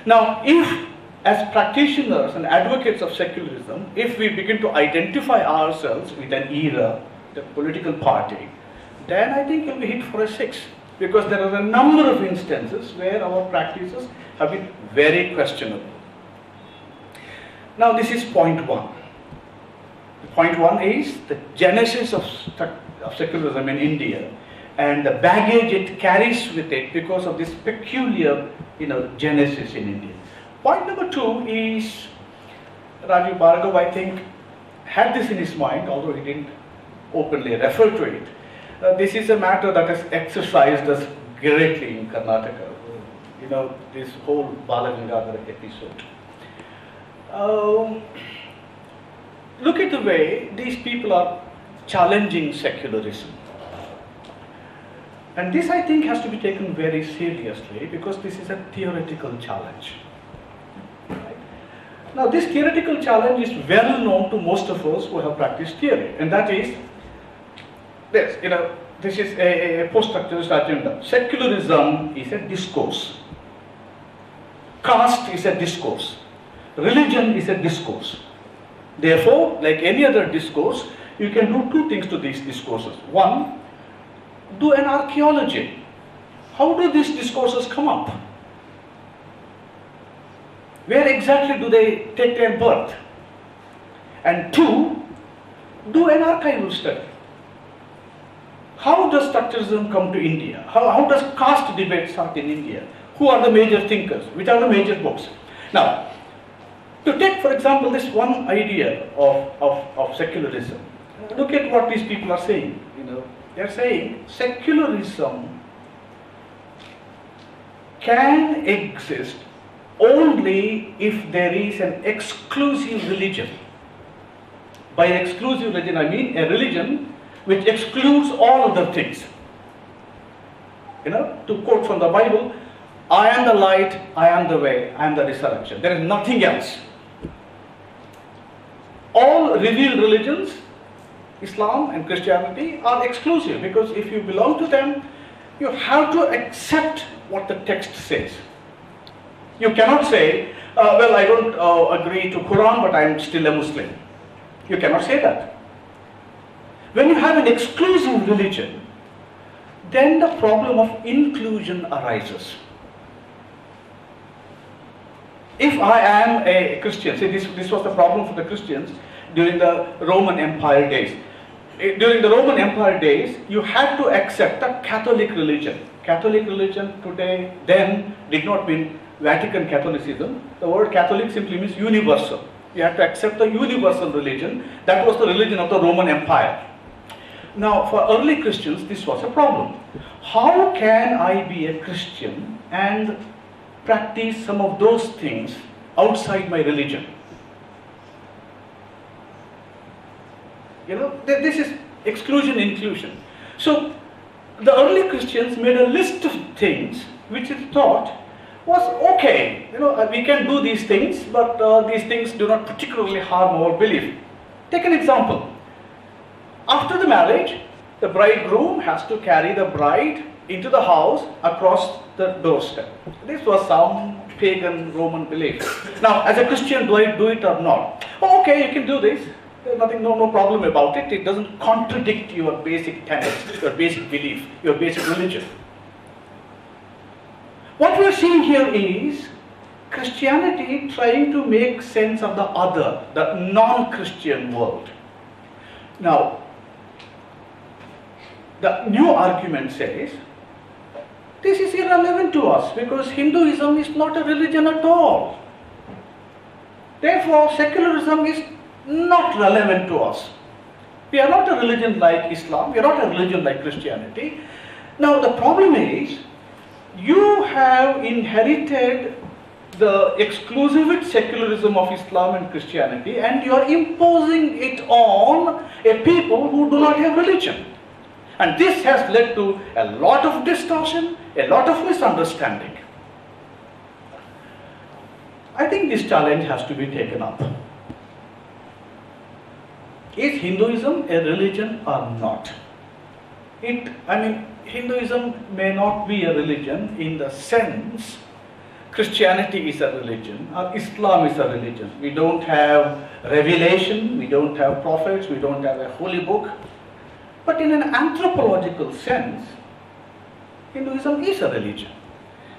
Now, if as practitioners and advocates of secularism, if we begin to identify ourselves with an era, the political party, then I think you'll be hit for a 6. Because there are a number of instances where our practices have been very questionable. Now this is point 1. Point 1 is the genesis of secularism in India and the baggage it carries with it because of this peculiar genesis in India. Point number 2 is Rajiv Bhargava, I think, had this in his mind, although he didn't openly refer to it. This is a matter that has exercised us greatly in Karnataka. This whole Balagangadhar episode. Look at the way these people are challenging secularism. And this, I think, has to be taken very seriously because this is a theoretical challenge. Right? Now, this theoretical challenge is well known to most of us who have practiced theory, and that is this. This is a post-structuralist agenda. Secularism is a discourse. Caste is a discourse. Religion is a discourse. Therefore, like any other discourse, you can do 2 things to these discourses. 1, do an archaeology. How do these discourses come up? Where exactly do they take their birth? And 2, do an archival study. How does structuralism come to India? How does caste debate start in India? Who are the major thinkers? Which are the major books? Now, to take, for example, this one idea of secularism, look at what these people are saying. They are saying secularism can exist only if there is an exclusive religion. By exclusive religion, I mean a religion which excludes all other things. To quote from the Bible, I am the light, I am the way, I am the resurrection. There is nothing else. All revealed religions, Islam and Christianity, are exclusive because if you belong to them, you have to accept what the text says. You cannot say, well, I don't agree to Quran, but I am still a Muslim. You cannot say that. When you have an exclusive religion, then the problem of inclusion arises. If I am a Christian, see this was the problem for the Christians during the Roman Empire days. During the Roman Empire days, you had to accept the Catholic religion. Catholic religion today, then, did not mean Vatican Catholicism. The word Catholic simply means universal. You have to accept the universal religion. That was the religion of the Roman Empire. Now, for early Christians, this was a problem. How can I be a Christian and practice some of those things outside my religion? You know, this is exclusion, inclusion. So, the early Christians made a list of things which they thought was okay. You know, we can do these things, but these things do not particularly harm our belief. Take an example. After the marriage, the bridegroom has to carry the bride into the house across the doorstep. This was some pagan Roman belief. Now, as a Christian, do I do it or not? Oh, okay, you can do this. There's no problem about it. It doesn't contradict your basic tenets, your basic belief, your basic religion. What we are seeing here is Christianity trying to make sense of the other, the non-Christian world. Now, the new argument says, this is irrelevant to us because Hinduism is not a religion at all. Therefore, secularism is not relevant to us. We are not a religion like Islam, we are not a religion like Christianity. Now, the problem is, you have inherited the exclusive secularism of Islam and Christianity, and you are imposing it on a people who do not have religion. And this has led to a lot of distortion, a lot of misunderstanding. I think this challenge has to be taken up. Is Hinduism a religion or not? Hinduism may not be a religion in the sense Christianity is a religion or Islam is a religion. We don't have revelation, we don't have prophets, we don't have a holy book. But in an anthropological sense, Hinduism is a religion.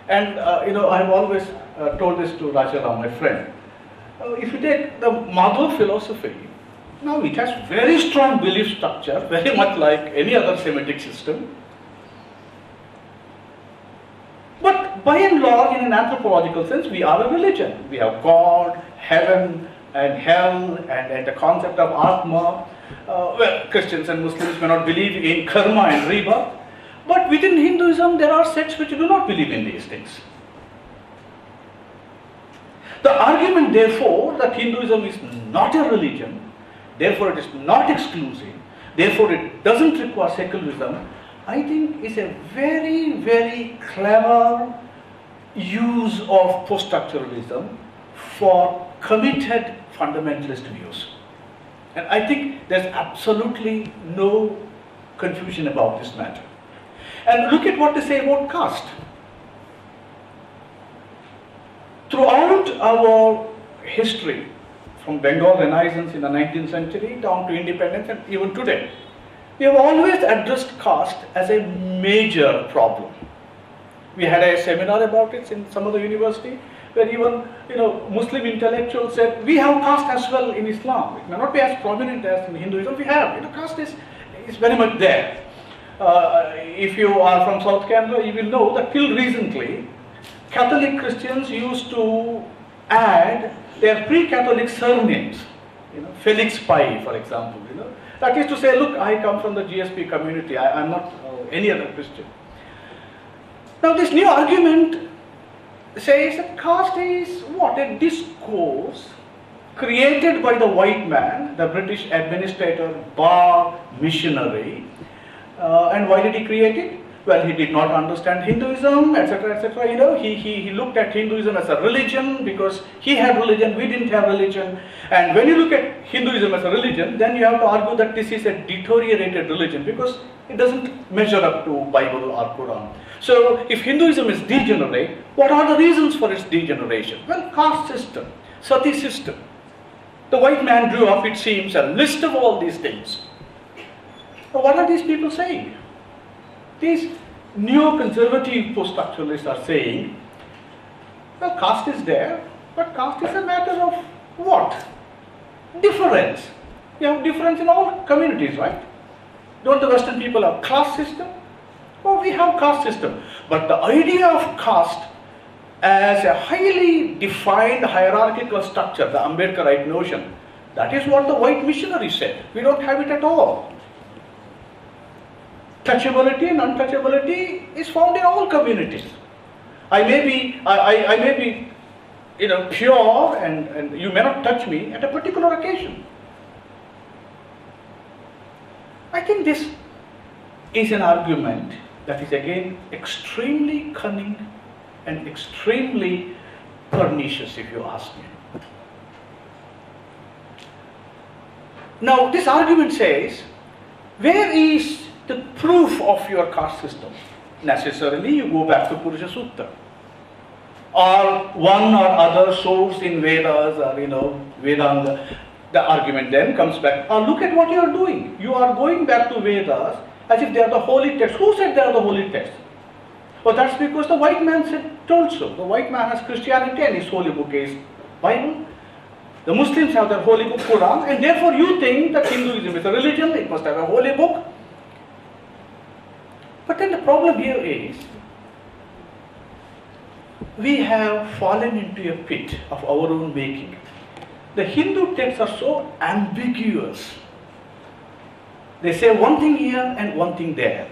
And I've always told this to Rajaram, my friend. If you take the Madhur philosophy, now it has very strong belief structure, very much like any other Semitic system. But by and large, in an anthropological sense, we are a religion. We have God, heaven, and hell, and the concept of Atma. Well, Christians and Muslims may not believe in karma and rebirth, but within Hinduism, there are sects which do not believe in these things. The argument, therefore, that Hinduism is not a religion, therefore it is not exclusive, therefore it doesn't require secularism, I think is a very, very clever use of post-structuralism for committed fundamentalist views. And I think there's absolutely no confusion about this matter. And look at what they say about caste. Throughout our history, from Bengal Renaissance in the 19th century down to independence and even today, we have always addressed caste as a major problem. We had a seminar about it in some other university, where even Muslim intellectuals said, we have caste as well in Islam. It may not be as prominent as in Hinduism. We have, caste is very much there. If you are from South Canada, you will know that till recently, Catholic Christians used to add their pre-Catholic surnames. Felix Pi, for example. That is to say, look, I come from the GSP community. I am not any other Christian. Now, this new argument says that caste is what? A discourse created by the white man, the British administrator, bar missionary. And why did he create it? Well, he did not understand Hinduism, etc., etc. You know, he looked at Hinduism as a religion because he had religion, we didn't have religion. And when you look at Hinduism as a religion, then you have to argue that this is a deteriorated religion because it doesn't measure up to Bible or Quran. So, if Hinduism is degenerate, what are the reasons for its degeneration? Well, caste system, sati system. The white man drew up, it seems, a list of all these things. But what are these people saying? These neoconservative post-structuralists are saying, well, caste is there, but caste is a matter of what? Difference. You have difference in all communities, right? Don't the Western people have caste system? Oh, we have caste system. But the idea of caste as a highly defined hierarchical structure, the Ambedkarite notion, that is what the white missionaries said. We don't have it at all. Touchability and untouchability is found in all communities. I may be, you know, pure and you may not touch me at a particular occasion. I think this is an argument that is again extremely cunning and extremely pernicious, if you ask me. Now, this argument says, where is the proof of your caste system? Necessarily, you go back to Purusha Sutta, or one or other source in Vedas or, you know, Vedanta. The argument then comes back, look at what you are doing. You are going back to Vedas as if they are the holy text. Who said they are the holy text? Well, that's because the white man told so. The white man has Christianity and his holy book is Bible. The Muslims have their holy book Quran, and therefore you think that Hinduism is a religion, it must have a holy book. But then the problem here is, we have fallen into a pit of our own making. The Hindu texts are so ambiguous. They say one thing here and one thing there.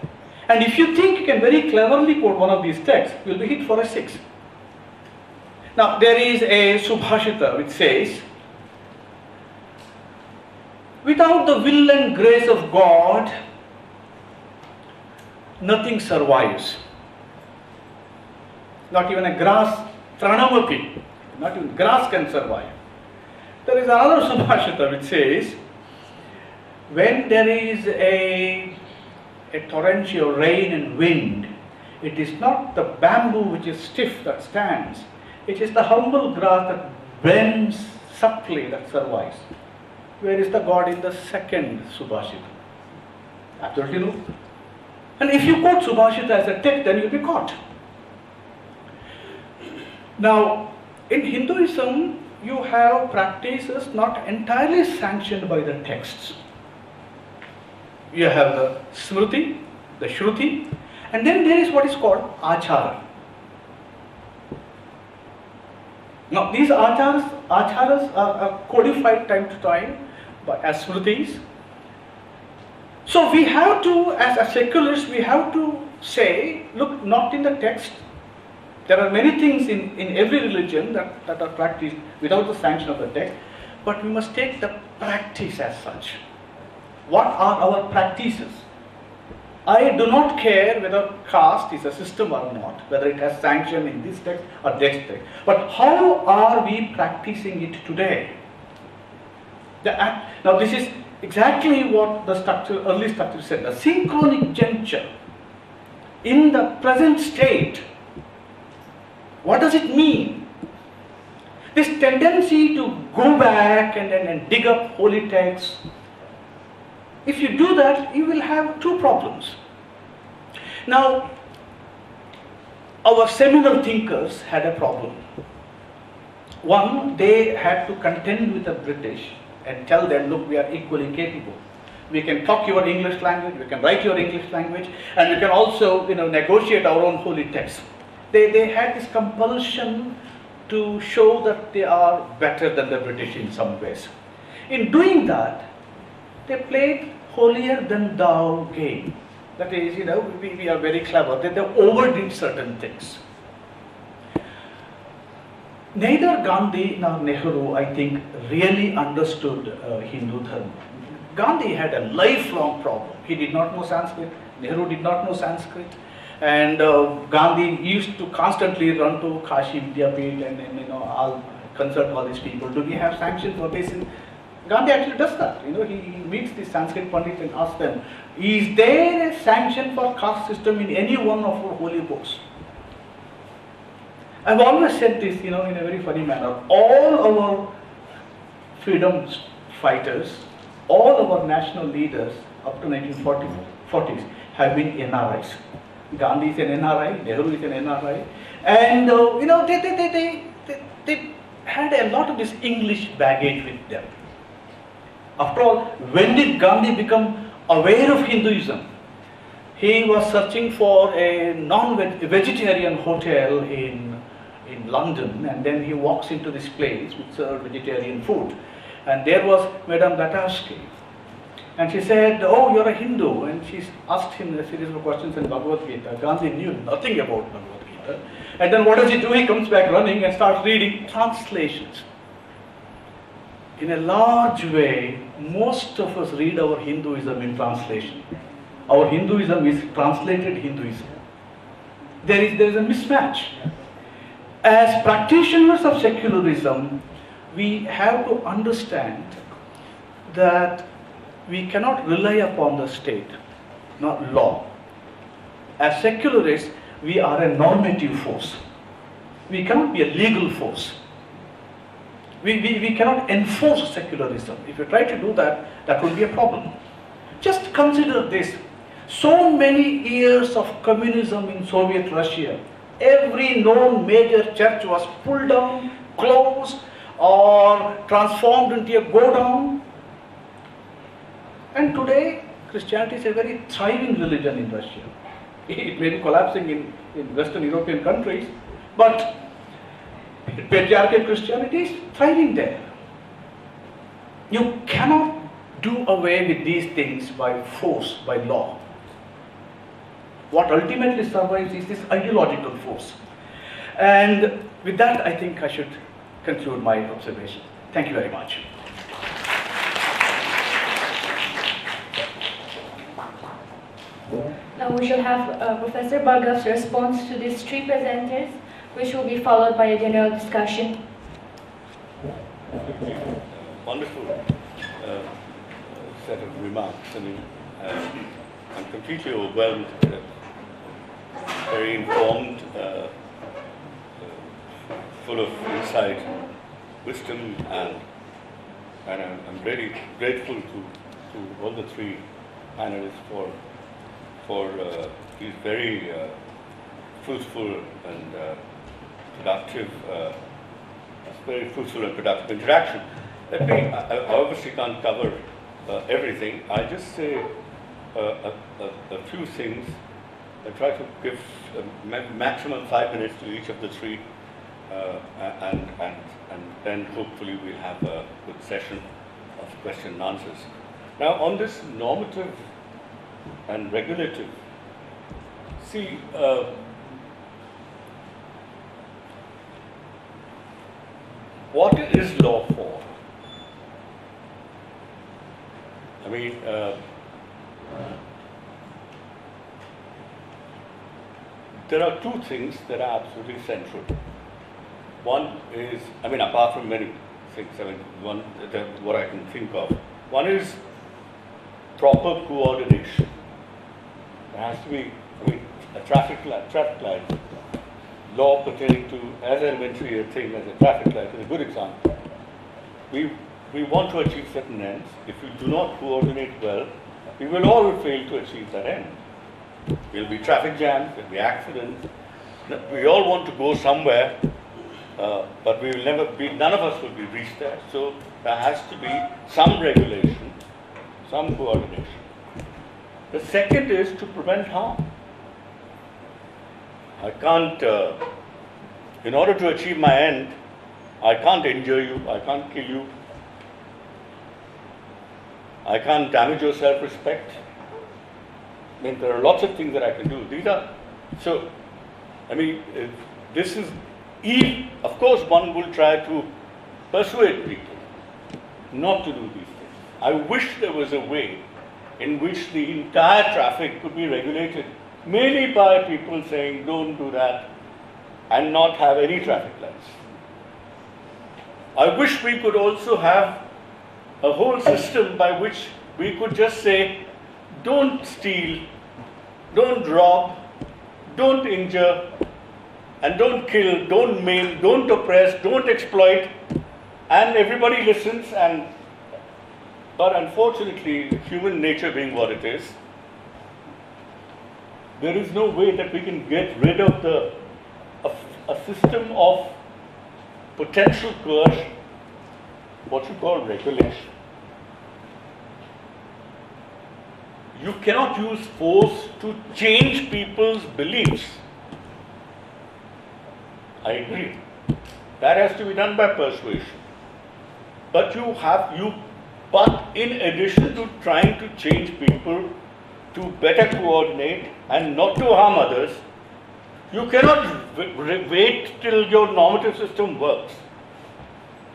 And if you think you can very cleverly quote one of these texts, you'll be hit for a 6. Now, there is a Subhashita which says, without the will and grace of God, nothing survives. Not even a grass, tranamapi, not even grass can survive. There is another Subhashita which says, when there is a torrential rain and wind, it is not the bamboo which is stiff that stands, it is the humble grass that bends subtly that survives. Where is the God in the second Subhashita? Absolutely no. And if you quote Subhashita as a text, then you'll be caught. Now, in Hinduism, you have practices not entirely sanctioned by the texts. You have the Smriti, the Shruti, and then there is what is called Achara. Now, these acharas are codified time to time as Smritis. So we have to, as secularists, we have to say, look, not in the text. There are many things in every religion that are practiced without the sanction of the text, but we must take the practice as such. What are our practices? I do not care whether caste is a system or not, whether it has sanction in this text or that text, but how are we practicing it today? Now this is exactly what the early structure said, the synchronic juncture in the present state. What does it mean? This tendency to go back and dig up holy texts, if you do that, you will have two problems. Now, our seminal thinkers had a problem. One, they had to contend with the British and tell them, look, we are equally capable. We can talk your English language, we can write your English language, and we can also, negotiate our own holy texts. They had this compulsion to show that they are better than the British in some ways. In doing that, they played holier than thou game. That is, we are very clever. They overdid certain things. Neither Gandhi nor Nehru, I think, really understood Hindu Dharma. Gandhi had a lifelong problem. He did not know Sanskrit. Nehru did not know Sanskrit. And Gandhi used to constantly run to Kashi Vidyapit and I'll consult all these people. Do we have sanction for this? And Gandhi actually does that. He meets the Sanskrit Pandits and asks them, is there a sanction for caste system in any one of our holy books? I've always said this, in a very funny manner. All our freedom fighters, all our national leaders up to 1940s have been NRIs. Gandhi is an NRI, Nehru is an NRI, and they had a lot of this English baggage with them. After all, when did Gandhi become aware of Hinduism? He was searching for a vegetarian hotel in London, and then he walks into this place which served vegetarian food, and there was Madame Blavatsky. And she said, oh, you're a Hindu. And she asked him a series of questions in Bhagavad Gita. Gandhi knew nothing about Bhagavad Gita. And then what does he do? He comes back running and starts reading translations. In a large way, most of us read our Hinduism in translation. Our Hinduism is translated Hinduism. There is a mismatch. As practitioners of secularism, we have to understand that we cannot rely upon the state, not law. As secularists, we are a normative force. We cannot be a legal force. We cannot enforce secularism. If you try to do that, that will be a problem. Just consider this. So many years of communism in Soviet Russia, every known major church was pulled down, closed, or transformed into a go-down. And today, Christianity is a very thriving religion in Russia. It may be collapsing in Western European countries, but patriarchal Christianity is thriving there. You cannot do away with these things by force, by law. What ultimately survives is this ideological force. And with that, I think I should conclude my observation. Thank you very much. Now we shall have Professor Bhargav's response to these three presenters, which will be followed by a general discussion. Wonderful set of remarks. I mean, I'm completely overwhelmed, very informed, full of insight, wisdom, and I'm very grateful to all the three panelists for these very fruitful and productive, very fruitful and productive interaction. I obviously can't cover everything. I'll just say a few things. I try to give maximum 5 minutes to each of the three, and then hopefully we'll have a good session of question and answers. Now, on this normative and regulative, see, what is law for? I mean, there are two things that are absolutely central. One is, I mean, apart from many things, I mean, what I can think of. One is proper coordination. There has to be, I mean, a traffic light, law pertaining to as elementary a thing as a traffic light is a good example. We want to achieve certain ends. If we do not coordinate well, we will all fail to achieve that end. There will be traffic jams, there will be accidents. We all want to go somewhere, but we will never be, none of us will be reached there. So there has to be some regulation, some coordination. The second is to prevent harm. I can't, in order to achieve my end, I can't injure you, I can't kill you, I can't damage your self-respect. I mean, there are lots of things that I can do. These are, so, I mean, this is, of course, one will try to persuade people not to do these things. I wish there was a way in which the entire traffic could be regulated mainly by people saying don't do that and not have any traffic lights. I wish we could also have a whole system by which we could just say don't steal, don't rob, don't injure, and don't kill, don't maim, don't oppress, don't exploit, and everybody listens. But unfortunately, human nature being what it is, there is no way that we can get rid of a system of potential coercion, what you call regulation. You cannot use force to change people's beliefs. I agree. That has to be done by persuasion. But but in addition to trying to change people to better coordinate and not to harm others, you cannot wait till your normative system works.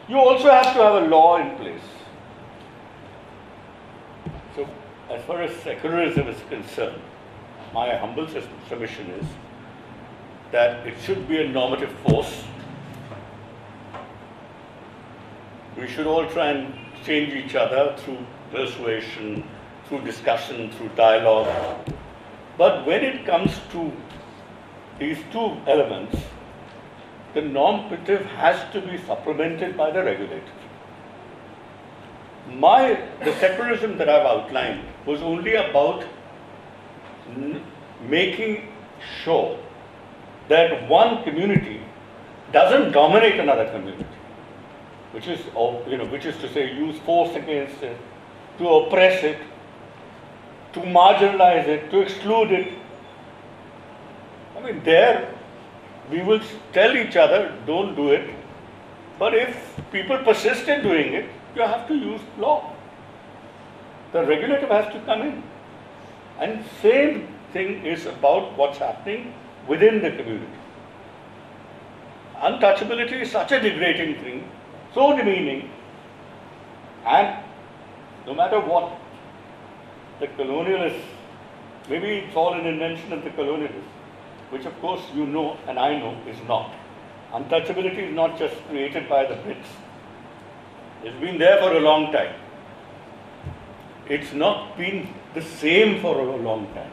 You also have to have a law in place. So, as far as secularism is concerned, my humble submission is that it should be a normative force. We should all try and change each other through persuasion, through discussion, through dialogue. But when it comes to these two elements, the normative has to be supplemented by the regulative. The secularism that I've outlined was only about making sure that one community doesn't dominate another community, which is to say, use force against it, to oppress it, to marginalize it, to exclude it. I mean, there we will tell each other, don't do it. But if people persist in doing it, you have to use law. The regulative has to come in. And same thing is about what's happening within the community. Untouchability is such a degrading thing, so demeaning, and no matter what, the colonialists, maybe it's all an invention of the colonialists, which of course you know and I know is not. Untouchability is not just created by the Brits. It's been there for a long time. It's not been the same for a long time.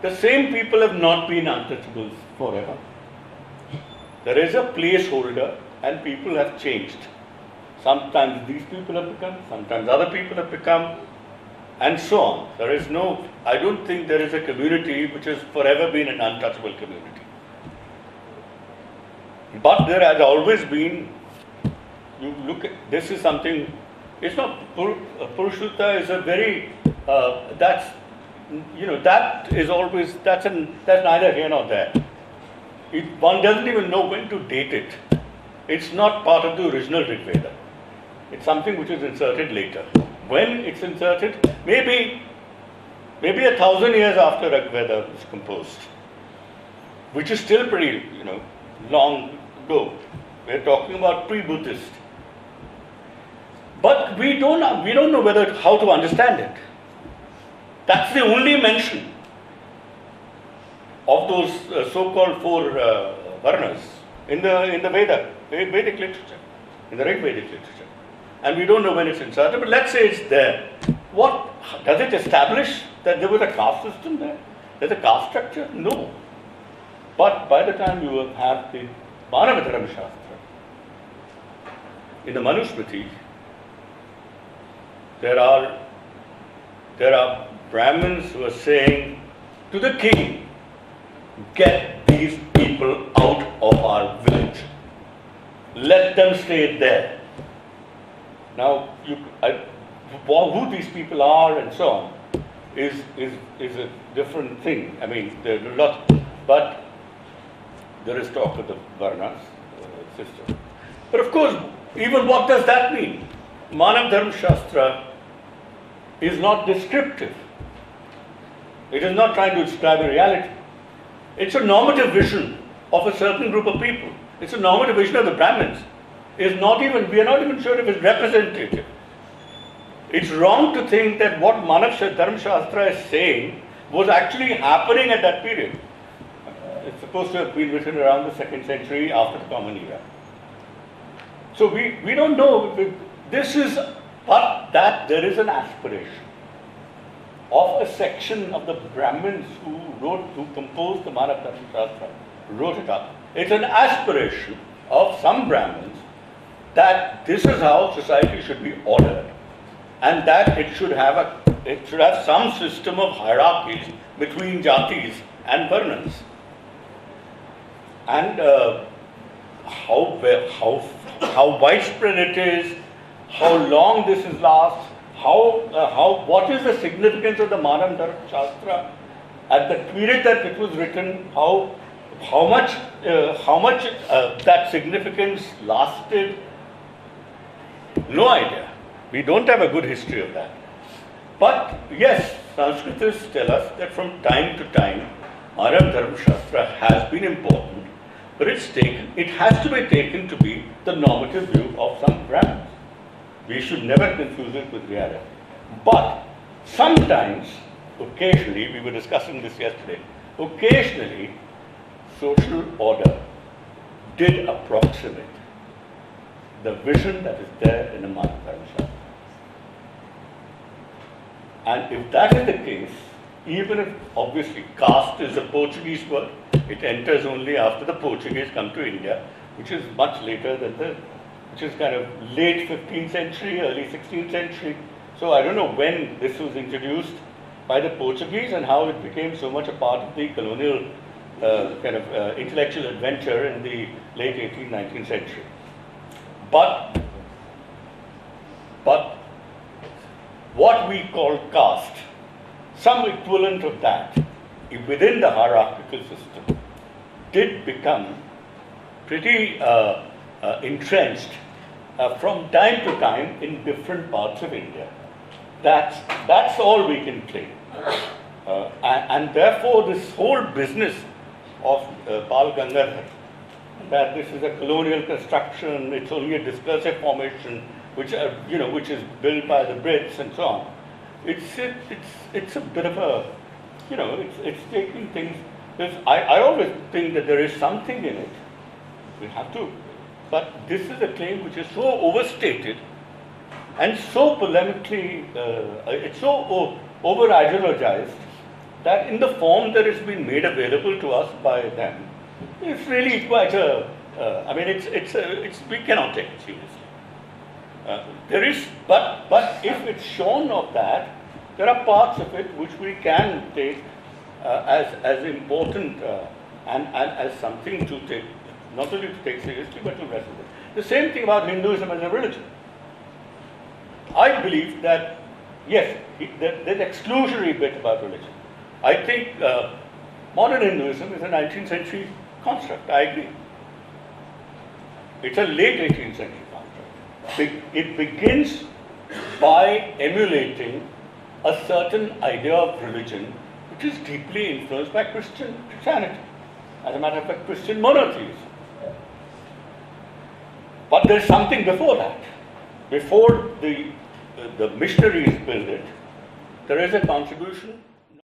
The same people have not been untouchables forever. There is a placeholder and people have changed. Sometimes these people have become, sometimes other people have become, and so on. I don't think there is a community which has forever been an untouchable community. But there has always been, you look at, this is something, it's not, Purushuta is a very, that is always, that's neither here nor there. One doesn't even know when to date it. It's not part of the original Rig Veda. It's something which is inserted later. When it's inserted, maybe 1,000 years after Rig Veda was composed, which is still pretty, long ago. We're talking about pre-Buddhist. But we don't know how to understand it. That's the only mention of those so-called four varnas in the Vedic literature, in the Rig Vedic literature. And we don't know when it's inserted, but let's say it's there. What does it establish that there was a caste system there? There's a caste structure? No. But by the time you have the Manavadharma Shastra, in the Manusmriti, there are Brahmins who are saying to the king, get these people out of our village. Let them stay there. Now, who these people are and so on is a different thing. I mean, there's a lot, but there is talk of the Varnas system. But of course, even what does that mean? Manav Dharma Shastra is not descriptive. It is not trying to describe a reality. It's a normative vision of a certain group of people. It's a normative vision of the Brahmins. We are not even sure if it's representative. It's wrong to think that what Manav Dharma Shastra is saying was actually happening at that period. It's supposed to have been written around the 2nd century after the Common Era. So we don't know. This is, but that there is an aspiration of a section of the Brahmins who composed the Manav Dharma Shastra, wrote it up. It's an aspiration of some Brahmins that this is how society should be ordered, and that it should have some system of hierarchies between jatis and varnas. And how widespread it is, how long this is last, what is the significance of the Manav Dharma Shastra at the period that it was written, how much that significance lasted, no idea. We don't have a good history of that. But yes, Sanskritists tell us that from time to time, Manav Dharma Shastra has been important, but it has to be taken to be the normative view of some Brahmins. We should never confuse it with reality. But sometimes, occasionally, we were discussing this yesterday, occasionally social order did approximate the vision that is there in the Manav Dharma Shastra. And if that is the case, even if obviously caste is a Portuguese word, it enters only after the Portuguese come to India, which is much later than which is kind of late 15th century, early 16th century. So I don't know when this was introduced by the Portuguese and how it became so much a part of the colonial intellectual adventure in the late 18th, 19th century. But what we call caste, some equivalent of that within the hierarchical system, did become pretty entrenched from time to time in different parts of India. That's all we can claim. And therefore this whole business of Bal Gangadhar, that this is a colonial construction, it's only a discursive formation, which is built by the Brits and so on. It's a bit of a, it's taking things. I always think that there is something in it. We have to, but this is a claim which is so overstated and so polemically, it's so over-ideologized that in the form that it's been made available to us by them, it's really quite we cannot take it seriously. But if it's shown of that, there are parts of it which we can take as important and as something to take, not only to take seriously, but to wrestle with. The same thing about Hinduism as a religion. I believe that, yes, there's an exclusionary bit about religion. I think modern Hinduism is a 19th century construct, I agree. It's a late 18th century construct. It begins by emulating a certain idea of religion which is deeply influenced by Christianity. As a matter of fact, Christian monotheism. But there's something before that. Before the missionaries build it, there is a contribution